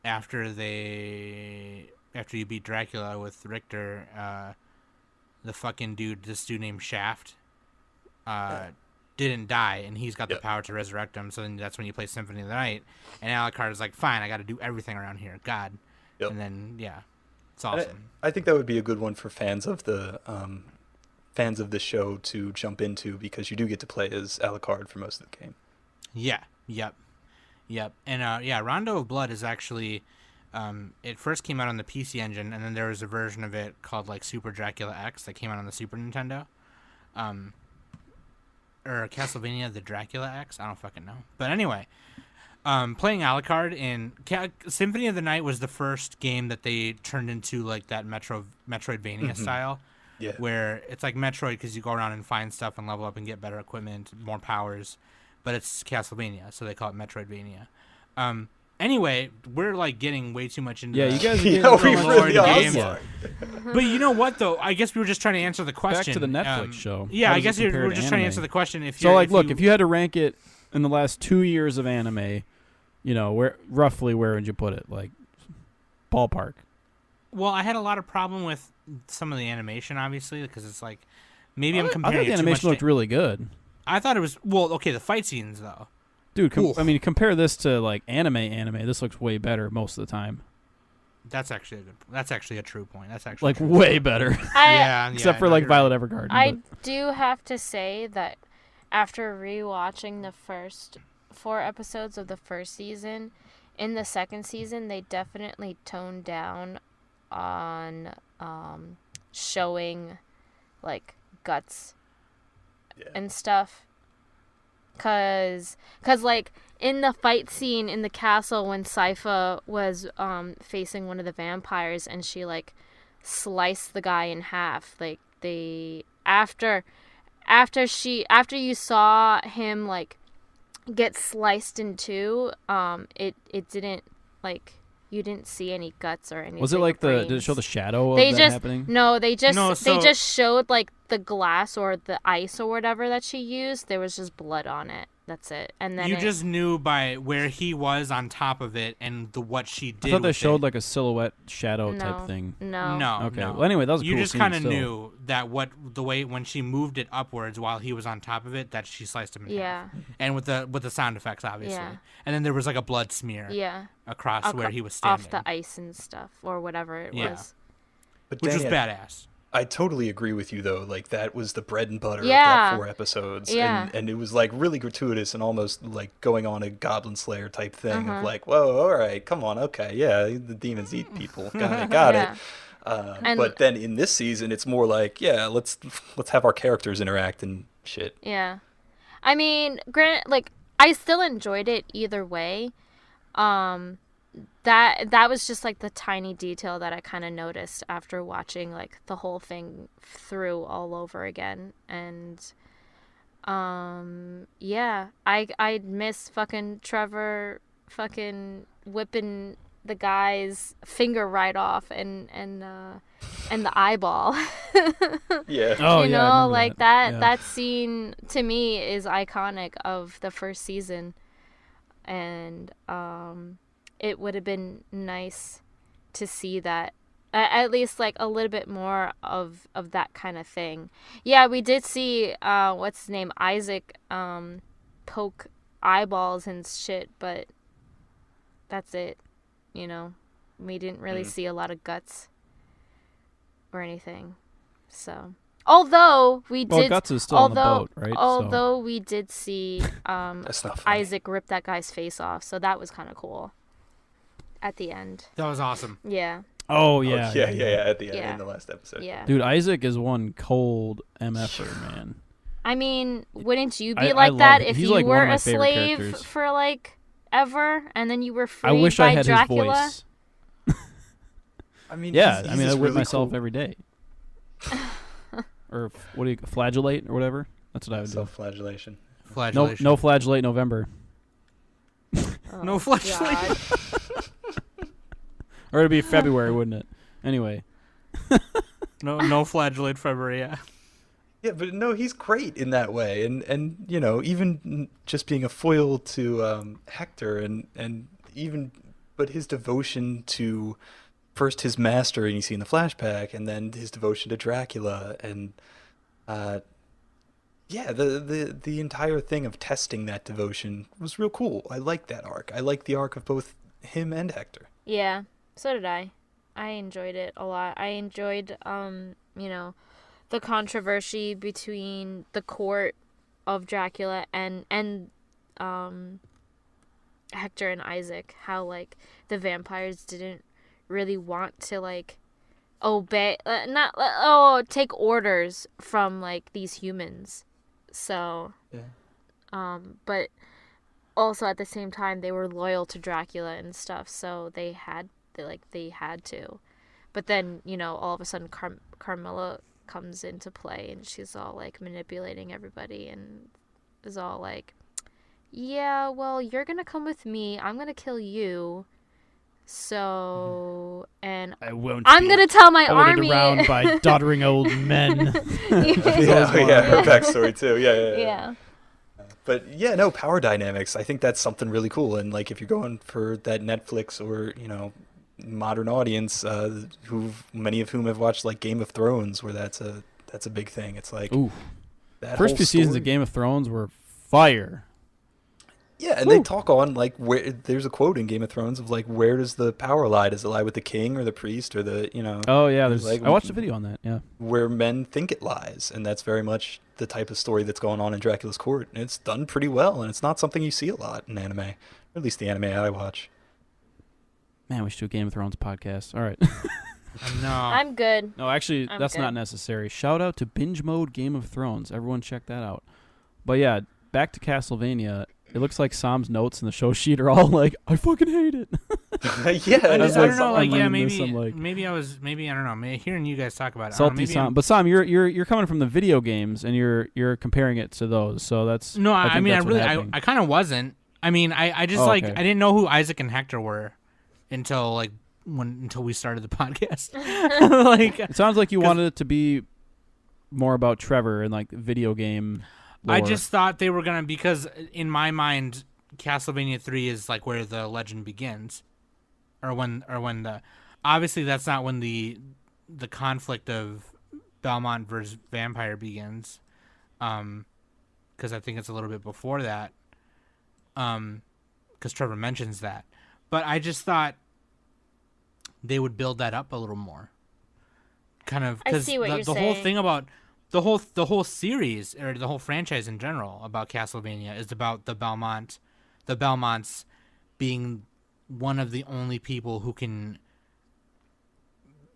after you beat Dracula with Richter, the fucking this dude named Shaft didn't die, and he's got the power to resurrect him. So then that's when you play Symphony of the Night, and Alucard is like, fine, I got to do everything around here, God. And then it's awesome. I think that would be a good one for fans of the show to jump into, because you do get to play as Alucard for most of the game. Yeah. Yep. And Rondo of Blood is actually it first came out on the PC Engine, and then there was a version of it called like Super Dracula X that came out on the Super Nintendo. Or Castlevania the Dracula X, I don't fucking know. But anyway, playing Alucard in Symphony of the Night was the first game that they turned into like that Metroidvania style. Yeah. Where it's like Metroid because you go around and find stuff and level up and get better equipment, more powers, but it's Castlevania, so they call it Metroidvania. Anyway, we're like getting way too much into you guys are getting lore games. But you know what though? I guess we were just trying to answer the question. Back to the Netflix show. Yeah, I guess we're just trying to answer the question. If you had to rank it in the last 2 years of anime, where would you put it? Like ballpark. Well, I had a lot of problem with some of the animation, obviously, because it's like maybe I'm comparing. I thought the animation looked really good. I thought it was the fight scenes though. Dude, compare this to like anime. This looks way better most of the time. That's actually a true point. That's actually like way better. Except for like Violet Evergarden. I do have to say that after rewatching the first 4 episodes of the first season, in the second season they definitely toned down on showing like guts and stuff. Cause like in the fight scene in the castle when Sypha was facing one of the vampires and she like sliced the guy in half, like after you saw him like get sliced in two, it didn't like, you didn't see any guts or anything. Was it like did it show the shadow of that happening? No, they just showed like the glass or the ice or whatever that she used. There was just blood on it. That's it. And then you just knew by where he was on top of it and what she did. I thought they showed like a silhouette shadow type thing. No. Okay. Well, anyway, that was a you cool just kind of knew that the way when she moved it upwards while he was on top of it, that she sliced him in half. And with the sound effects, obviously. Yeah. And then there was like a blood smear. Yeah. Across where he was standing. Off the ice and stuff or whatever it was. But which was badass. I totally agree with you though. Like that was the bread and butter of that 4 episodes, and it was like really gratuitous and almost like going on a Goblin Slayer type thing of like, whoa, all right, come on, okay, yeah, the demons eat people, got it. But then in this season, it's more like, let's have our characters interact and shit. Yeah, I mean, granted, like I still enjoyed it either way. That was just like the tiny detail that I kind of noticed after watching like the whole thing through all over again. And I miss fucking Trevor fucking whipping the guy's finger right off and the eyeball. Yeah. Oh, you know, like that scene to me is iconic of the first season. And it would have been nice to see that, at least like a little bit more of that kind of thing. Yeah, we did see what's his name, Isaac, poke eyeballs and shit, but that's it. You know, we didn't really see a lot of guts or anything. So, although we did, guts is still on the boat, right? Although we did see Isaac rip that guy's face off, so that was kind of cool. At the end. That was awesome. Yeah. Oh, yeah. Yeah, at the end in the last episode. Yeah. Dude, Isaac is one cold MFer, man. I mean, wouldn't you be like that if you were a slave for like ever and then you were freed by Dracula? I wish I had his voice. I mean, I whip really myself every day. Or what do you flagellate or whatever? That's what I would do. Self-flagellation. No flagellate November. Oh, no flagellate. Or it'd be February, wouldn't it? Anyway. No flagellate February, yeah. Yeah, but no, he's great in that way, and you know, even just being a foil to Hector, and even but his devotion to first his master, and you see in the flashback, and then his devotion to Dracula, and uh, yeah, the entire thing of testing that devotion was real cool. I like that arc. I like the arc of both him and Hector. Yeah, so did I. I enjoyed it a lot. I enjoyed, the controversy between the court of Dracula and Hector and Isaac. How like the vampires didn't really want to like obey, take orders from like these humans. So, Yeah. but also at the same time they were loyal to Dracula and stuff, so they had to. But then, all of a sudden Carmilla comes into play and she's all like manipulating everybody and is all like, yeah, well, you're gonna come with me, I'm gonna kill you, so and I'm gonna tell my army around by doddering old men. Her backstory too. Yeah. But yeah, no, power dynamics. I think that's something really cool. And like, if you're going for that Netflix or modern audience, many of whom have watched like Game of Thrones, where that's a big thing. It's like, ooh, that first whole few seasons story. of Game of Thrones were fire. Yeah, and they talk on like where there's a quote in Game of Thrones of like, where does the power lie? Does it lie with the king or the priest or the Oh yeah, like, I watched a video on that. Yeah, where men think it lies, and that's very much the type of story that's going on in Dracula's court, and it's done pretty well, and it's not something you see a lot in anime, or at least the anime I watch. man, we should do a Game of Thrones podcast. All right. No. I'm good. No, actually, I'm that's good. not necessary. Shout out to Binge Mode Game of Thrones. Everyone check that out. But yeah, back to Castlevania. It looks like Sam's notes in the show sheet are all like, I fucking hate it. Yeah, I it's don't know, like, yeah, maybe maybe I don't know. Maybe hearing you guys talk about it. salty maybe Sam. But Sam, you're coming from the video games and you're comparing it to those. So that's No, I think mean, that's what's I happening. kind of wasn't. I mean, I just okay. I didn't know who Isaac and Hector were until we started the podcast. It sounds like you wanted it to be more about Trevor and like video game lore. I just thought they were gonna, because in my mind, Castlevania 3 is like where the legend begins, or when the, obviously that's not when the conflict of Belmont versus Vampire begins, because I think it's a little bit before that, because Trevor mentions that, but I just thought they would build that up a little more, kind of, I because see what you're the whole saying. thing about the whole series, or the whole franchise in general about Castlevania, is about the Belmonts being one of the only people who can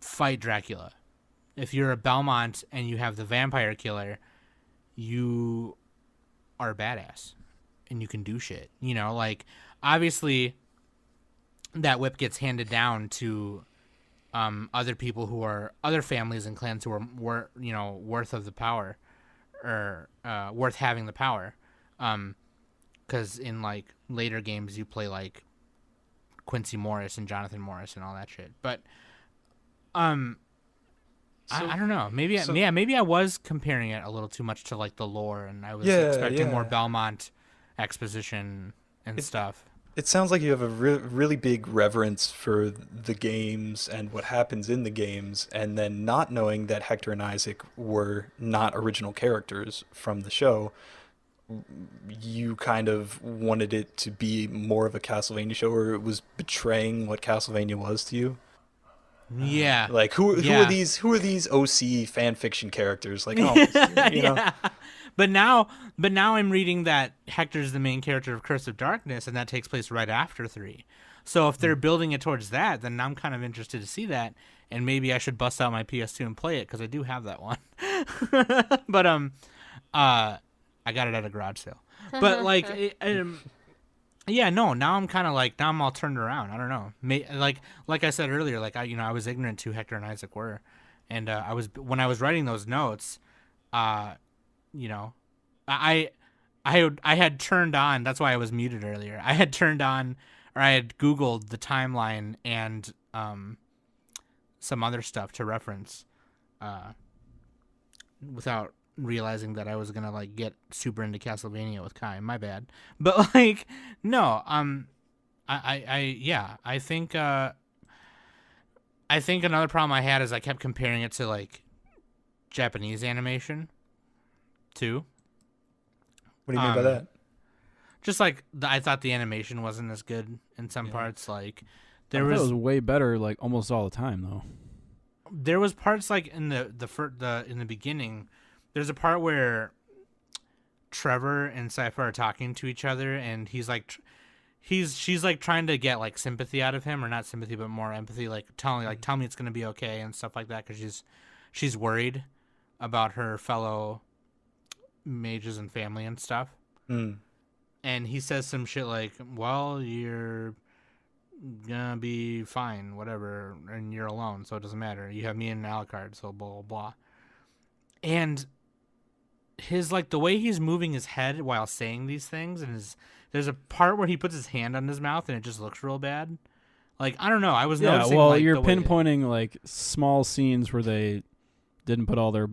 fight Dracula. If you're a Belmont and you have the vampire killer, you are a badass and you can do shit. Like, obviously that whip gets handed down to other people who are other families and clans who are worth of the power, or worth having the power. Because in like later games you play like Quincy Morris and Jonathan Morris and all that shit. But I don't know. Maybe I was comparing it a little too much to like the lore, and I was expecting more Belmont exposition and stuff. It sounds like you have a really big reverence for the games and what happens in the games, and then not knowing that Hector and Isaac were not original characters from the show, you kind of wanted it to be more of a Castlevania show, or it was betraying what Castlevania was to you. Yeah. Like who are these OC fan fiction characters? Like, oh, you know. Yeah. But now I'm reading that Hector's the main character of Curse of Darkness, and that takes place right after 3. So if they're building it towards that, then I'm kind of interested to see that, and maybe I should bust out my PS2 and play it, because I do have that one. But I got it at a garage sale. But like, yeah, no. Now I'm kind of like, now I'm all turned around. I don't know. Like I said earlier, like I was ignorant to who Hector and Isaac were, and when I was writing those notes, I had turned on. That's why I was muted earlier. I had turned on, or I had Googled the timeline and some other stuff to reference, without realizing that I was gonna like get super into Castlevania with Kai. My bad. But like, no. I think another problem I had is I kept comparing it to like Japanese animation too. What do you mean by that? Just like I thought the animation wasn't as good in some parts. Like I thought it was way better like almost all the time though. There was parts like in the beginning. There's a part where Trevor and Sypha are talking to each other, and he's like, she's like trying to get like sympathy out of him, or not sympathy, but more empathy. Like tell me it's gonna be okay and stuff like that, because she's worried about her fellow mages and family and stuff. And he says some shit like, well, you're gonna be fine, whatever, and you're alone, so it doesn't matter. You have me and Alucard, so blah, blah, blah. And his, like, the way he's moving his head while saying these things, and there's a part where he puts his hand on his mouth, and it just looks real bad. Like, I don't know, I was noticing, well, like, you're pinpointing, like, small scenes where they didn't put all their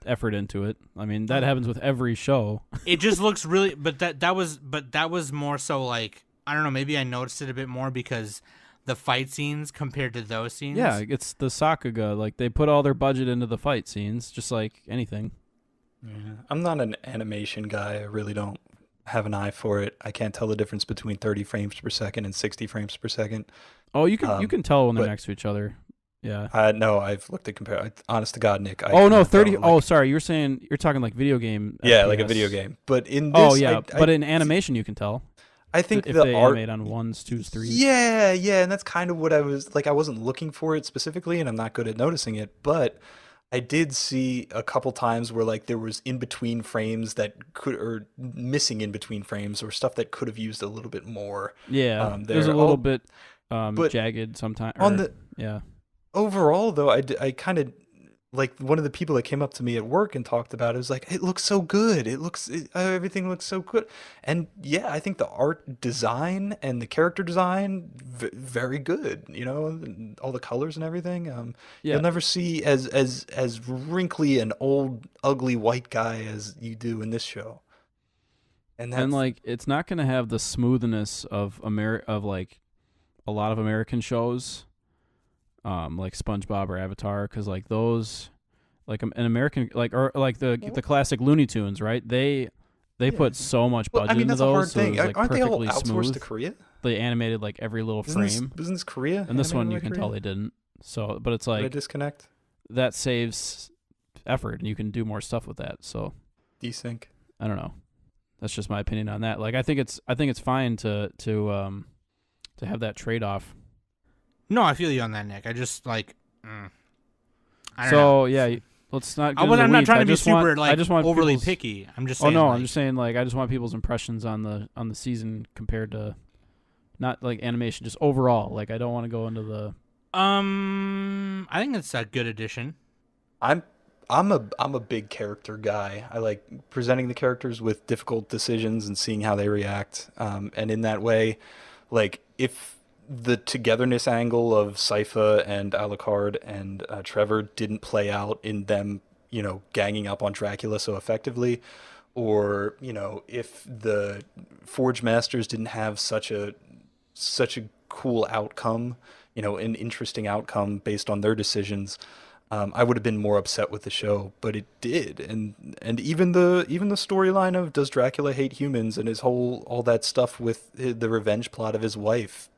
effort into it. I mean, that happens with every show. It just looks really, but that was more so like, I don't know, maybe I noticed it a bit more because the fight scenes compared to those scenes. Yeah, it's the Sakuga. Like, they put all their budget into the fight scenes, just like anything. Yeah. I'm not an animation guy. I really don't have an eye for it. I can't tell the difference between 30 frames per second and 60 frames per second. Oh, you can tell when they're next to each other. Yeah. No, I've looked at compare. Honest to God, Nick. 30. Oh, sorry. You're talking like video game. Yeah, FPS. like a video game. But in this, but in animation you can tell. I think if the they art animate on 1s, 2s, 3s. Yeah, and that's kind of what I was like. I wasn't looking for it specifically, and I'm not good at noticing it, but I did see a couple times where like there was in between frames or missing in between frames, or stuff that could have used a little bit more. Yeah, there's a little bit jagged sometimes. Yeah. Overall, though, I kind of like one of the people that came up to me at work and talked about it was like, it looks so good. Everything looks so good. And yeah, I think the art design and the character design, very good. You know, all the colors and everything. You'll never see as wrinkly and old, ugly white guy as you do in this show. And like, it's not going to have the smoothness of like a lot of American shows. Like SpongeBob or Avatar, because like those, like an American, like or like the classic Looney Tunes, right? They put so much budget into those, so it was like aren't they all perfectly outsourced smooth. to Korea? They animated like every little frame. Isn't this Korea? And this one you Animated can by tell Korea? they didn't. So, but it's like Did I disconnect? that saves effort, and you can do more stuff with that. So, Desync. I don't know. That's just my opinion on that. Like, I think it's fine to have that trade off. No, I feel you on that, Nick. I just like. I don't So know. yeah, let's not. I'm not trying to be super I just want overly people's- picky. I'm just Oh saying. no, like, I'm just saying like I just want people's impressions on the season compared to not like animation, just overall. Like I don't want to go into the. I think it's a good addition. I'm a big character guy. I like presenting the characters with difficult decisions and seeing how they react. And in that way, like if the togetherness angle of Sypha and Alucard and Trevor didn't play out in them, you know, ganging up on Dracula so effectively, or you know, if the Forge Masters didn't have such a cool outcome, you know, an interesting outcome based on their decisions, I would have been more upset with the show, but it did. And even the storyline of does Dracula hate humans and all that stuff with the revenge plot of his wife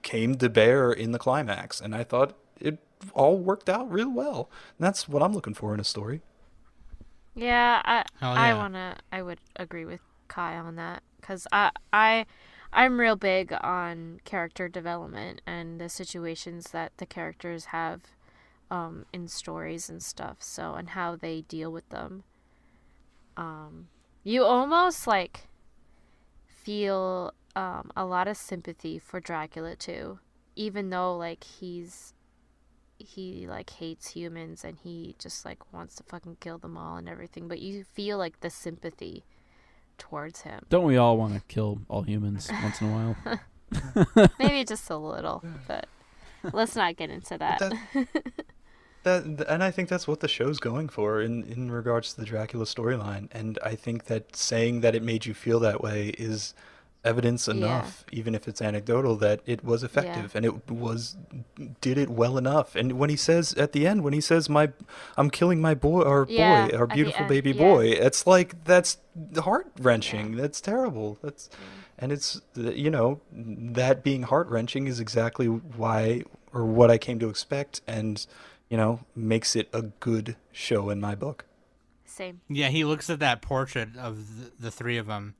came to bear in the climax, and I thought it all worked out real well. And that's what I'm looking for in a story. Yeah, yeah. I would agree with Kai on that, because I'm real big on character development and the situations that the characters have in stories and stuff, so, and how they deal with them. You almost like feel a lot of sympathy for Dracula too, even though like he like hates humans and he just like wants to fucking kill them all and everything, but you feel like the sympathy towards him. Don't we all want to kill all humans once in a while? Maybe just a little, but let's not get into that. and I think that's what the show's going for in regards to the Dracula storyline. And I think that saying that it made you feel that way is evidence enough, even if it's anecdotal, that it was effective and did it well enough. And when he says at the end, I'm killing my our beautiful baby boy, it's like, that's heart wrenching. That's terrible. And it's, that being heart wrenching is exactly why, or what I came to expect, and makes it a good show in my book. Same. Yeah, he looks at that portrait of the three of them,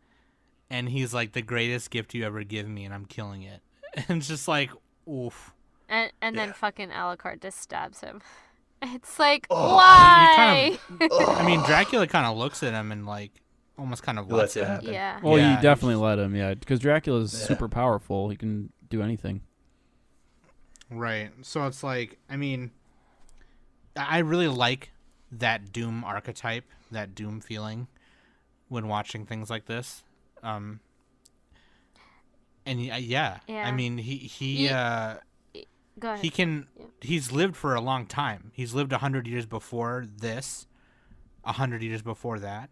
and he's like, the greatest gift you ever give me, and I'm killing it. And it's just like, oof. And then fucking Alucard just stabs him. It's like, why? I mean, Dracula kind of looks at him and like almost kind of lets it happen. Yeah. Well, you definitely let him, because Dracula's super powerful. He can do anything. Right. So it's like, I mean, I really like that Doom archetype, that Doom feeling when watching things like this. And I mean, he Go ahead. he can, he's lived for a long time. He's lived 100 years before this, 100 years before that.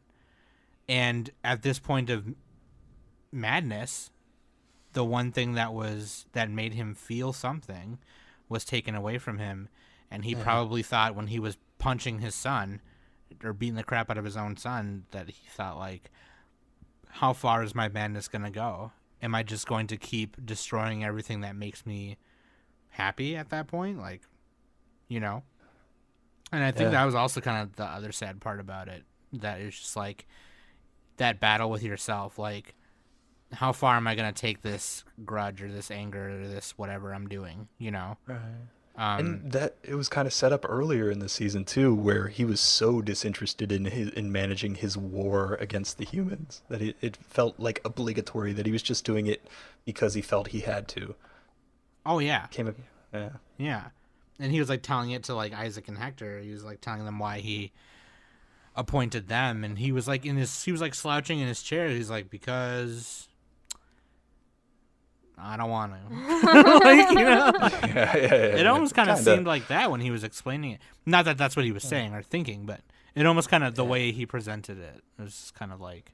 And at this point of madness, the one thing that made him feel something was taken away from him. And he probably thought, when he was punching his son or beating the crap out of his own son, that he thought, like, how far is my madness going to go? Am I just going to keep destroying everything that makes me happy at that point? Like, And I think that was also kind of the other sad part about it, that it's just like that battle with yourself. Like, how far am I going to take this grudge or this anger or this whatever I'm doing, Right. And that it was kind of set up earlier in the season too, where he was so disinterested in managing his war against the humans that it felt like obligatory, that he was just doing it because he felt he had to. Oh yeah. Yeah. And he was like telling it to like Isaac and Hector. He was like telling them why he appointed them, and he was like he was like slouching in his chair. He's like, because I don't want to. It almost kind of seemed like that when he was explaining it. Not that that's what he was saying or thinking, but it almost kind of the way he presented it. It was just kind of like.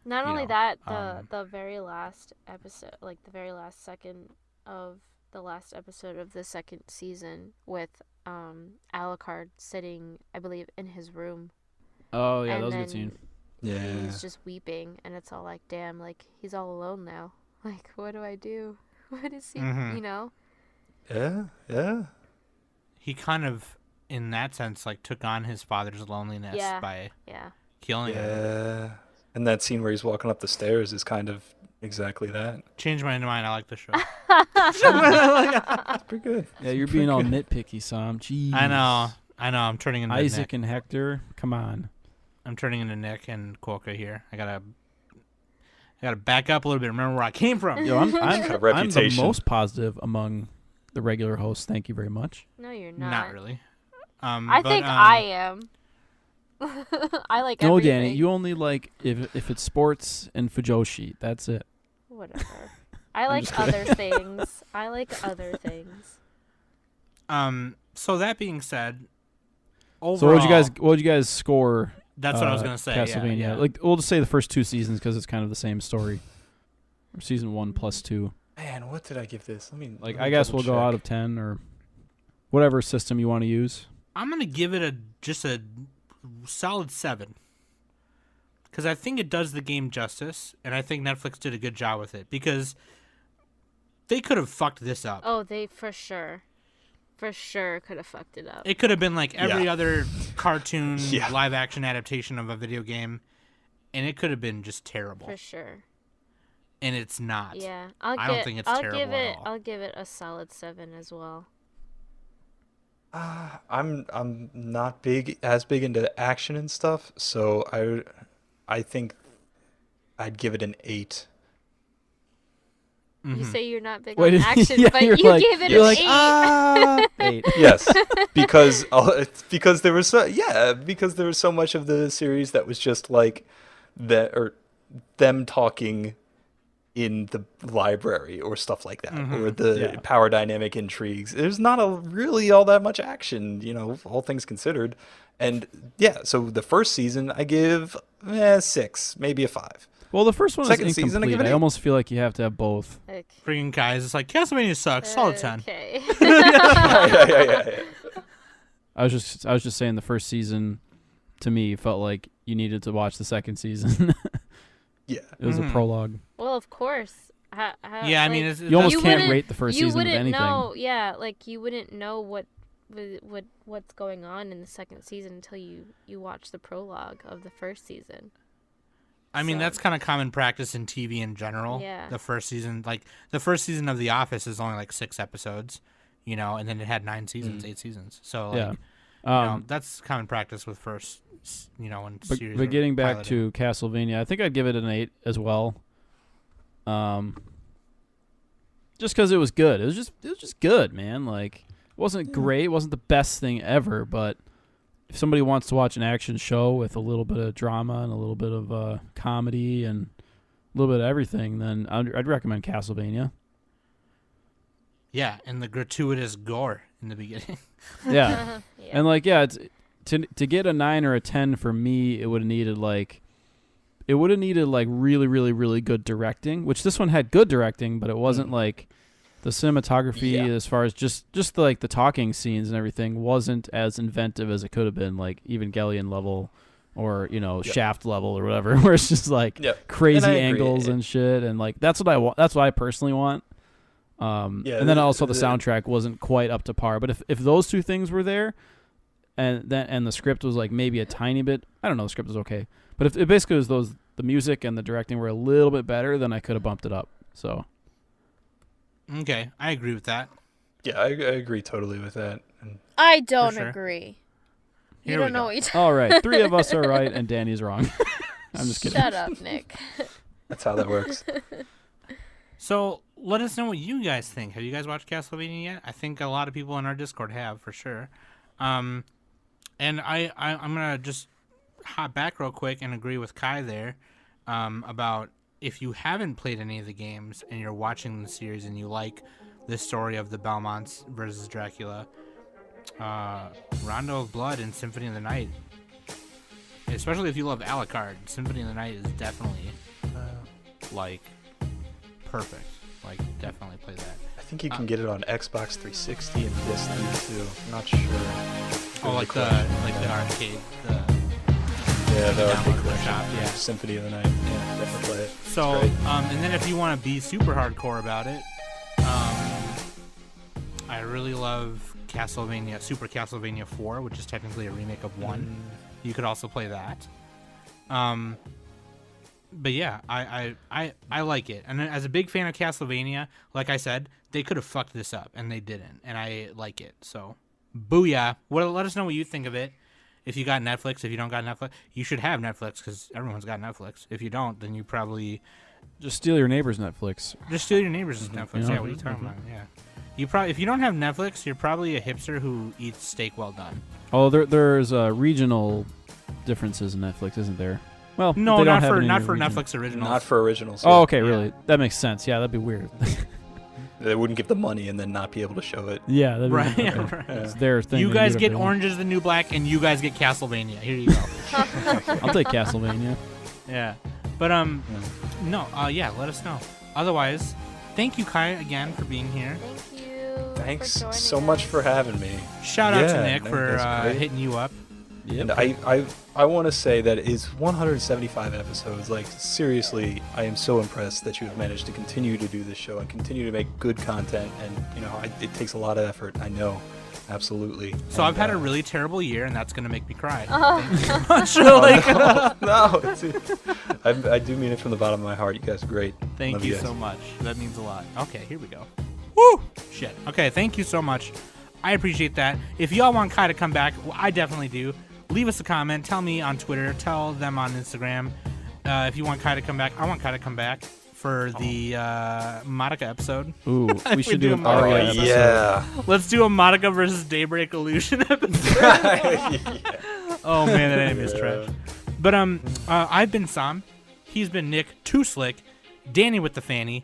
Not only that, the very last episode, like the very last second of the last episode of the second season, with Alucard sitting, I believe, in his room. Oh yeah, and that was a then good scene. Yeah. He's just weeping, and it's all like, damn, like he's all alone now. Like, what do I do? What is he? Yeah. He kind of, in that sense, like took on his father's loneliness by killing him. Yeah. And that scene where he's walking up the stairs is kind of exactly that. Changed my mind. I like the show. It's pretty good. Yeah, you're being all nitpicky, Sam. Jeez. I know. I'm turning into Isaac Nick. and Hector. Come on. I'm turning into Nick and Quokka here. I gotta back up a little bit. Remember where I came from. Yo, I'm Got a I'm the reputation. most positive among the regular hosts. Thank you very much. No, you're not. Not really. I think I am. I like No, everything. Danny, you only like if it's sports and Fujoshi. That's it. Whatever. I like other things. I like other things. So that being said, overall, So what would you guys score? That's what I was gonna say. Castlevania. Yeah. Like, we'll just say the first two seasons because it's kind of the same story. Or season 1 plus 2. Man, what did I give this? I guess we'll go out of 10 or whatever system you want to use. I'm gonna give it just a solid 7. Because I think it does the game justice, and I think Netflix did a good job with it. Because they could have fucked this up. Oh, they for sure could have fucked it up. It could have been like every other cartoon Yeah. live action adaptation of a video game, and it could have been just terrible. For sure. And it's not. Yeah, I don't think it's terrible at all. I'll give it a solid 7 as well. I'm not as big into action and stuff, so I think I'd give it an 8. You say you're not big Wait, on action, yeah, but you're you like- gave it you're an like, 8. 8. Yes, because there was so much of the series that was just like that, or them talking in the library or stuff like that, Mhm. or the Yeah. power dynamic intrigues. There's not really all that much action, all things considered. And yeah, so the first season I give 6, maybe a 5. Well, the first one Second is season, I incomplete. give it I 8. almost feel like you have to have both. Okay. Freaking guys, it's like Castlevania sucks. Solid 10. Okay. Yeah. I was just saying the first season to me felt like you needed to watch the second season. Yeah. It was a Mhm. prologue. Well, of course. Yeah, I mean, like, it's, You almost You can't wouldn't- rate the first you season with wouldn't anything. know. Yeah, like you wouldn't know what's going on in the second season until you watch the prologue of the first season. I mean, So- that's kind of common practice in TV in general. Yeah. The first season of The Office is only like 6 episodes, and then it had 9 seasons, 8 seasons. So, like, Yeah. that's common practice with first, when But, series. but are getting back piloting. to Castlevania, I think I'd give it an 8 as well. Just because it was good. It was just good, man. Like, it wasn't great. It wasn't the best thing ever, but if somebody wants to watch an action show with a little bit of drama and a little bit of comedy and a little bit of everything, then I'd recommend Castlevania. Yeah, and the gratuitous gore in the beginning. Yeah. Yeah. And like, yeah, it's to get a 9 or a 10 for me, it would have needed like really, really, really good directing, which this one had good directing, but it wasn't like the cinematography as far as just like the talking scenes and everything wasn't as inventive as it could have been, like Evangelion level or, Shaft level or whatever, where it's just like crazy And I agree. angles and shit. And like, that's what I want. That's what I personally want. And then also the soundtrack wasn't quite up to par, but if those two things were there and the script was like maybe a tiny bit, I don't know, the script was okay. But if it basically was the music and the directing were a little bit better, then I could have bumped it up. So Okay, I agree with that. Yeah, I agree totally with that. And I don't sure. agree. Here You we don't know go. what you're talking all right, 3 of us are right and Danny's wrong. I'm just kidding. Shut up, Nick. that's how that works. So let us know what you guys think. Have you guys watched Castlevania yet? I think a lot of people in our Discord have, for sure. And I'm gonna just hop back real quick and agree with Kai there about if you haven't played any of the games and you're watching the series and you like the story of the Belmonts versus Dracula, Rondo of Blood and Symphony of the Night, especially if you love Alucard, Symphony of the Night is definitely like perfect. Like, definitely play that. I think you can get it on Xbox 360 and PS3 too. I'm not sure. Oh, like the arcade. Yeah, the arcade download collection. shop, yeah. Symphony of the Night. Yeah, definitely play it. It's So, great. and then if you want to be super hardcore about it, I really love Super Castlevania 4, which is technically a remake of 1. You could also play that. But yeah, I like it. And as a big fan of Castlevania, like I said, they could have fucked this up, and they didn't. And I like it. So, booyah. Let us know what you think of it. If you got Netflix, if you don't got Netflix, you should have Netflix because everyone's got Netflix. If you don't, then you probably Just steal your neighbor's Netflix. just steal your neighbor's Netflix. Yeah. Yeah, what are you talking about? Yeah, you probably if you don't have Netflix, you're probably a hipster who eats steak well done. Oh, there's regional differences in Netflix, isn't there? Well, No, they don't not have for it in not your for region. Netflix originals. Not for originals. Oh, yeah. okay, really? That makes sense. Yeah, that'd be weird. They wouldn't give the money and then not be able to show it. Yeah, that'd be Right, okay. right. It's their thing. You They guys do get whatever they Orange is the New Black, and you guys get Castlevania. Here you go. want. I'll take Castlevania. Yeah, but no, yeah. Let us know. Otherwise, thank you, Kai, again for being here. Thank you. Thanks for joining so us. much for having me. Shout out to Yeah, Nick no, for that's great. hitting you up. And I want to say that it's 175 episodes. Like, seriously, I am so impressed that you have managed to continue to do this show and continue to make good content. And, it takes a lot of effort. I know. Absolutely. So And, I've had a really terrible year, and that's gonna make me cry. Oh. Thank you so much. Like, no, I do mean it from the bottom of my heart. You guys are great. Thank Love you guys. so much. That means a lot. Okay, here we go. Woo! Shit. Okay, thank you so much. I appreciate that. If y'all want Kai to come back, well, I definitely do. Leave us a comment. Tell me on Twitter. Tell them on Instagram. If you want Kai to come back, I want Kai to come back for the Madoka episode. Ooh, we should do an Mario Aria Oh, episode. yeah. Let's do a Madoka versus Daybreak Illusion episode. Oh man, that anime is trash. But I've been Sam. He's been Nick Too Slick. Dannie with the fanny,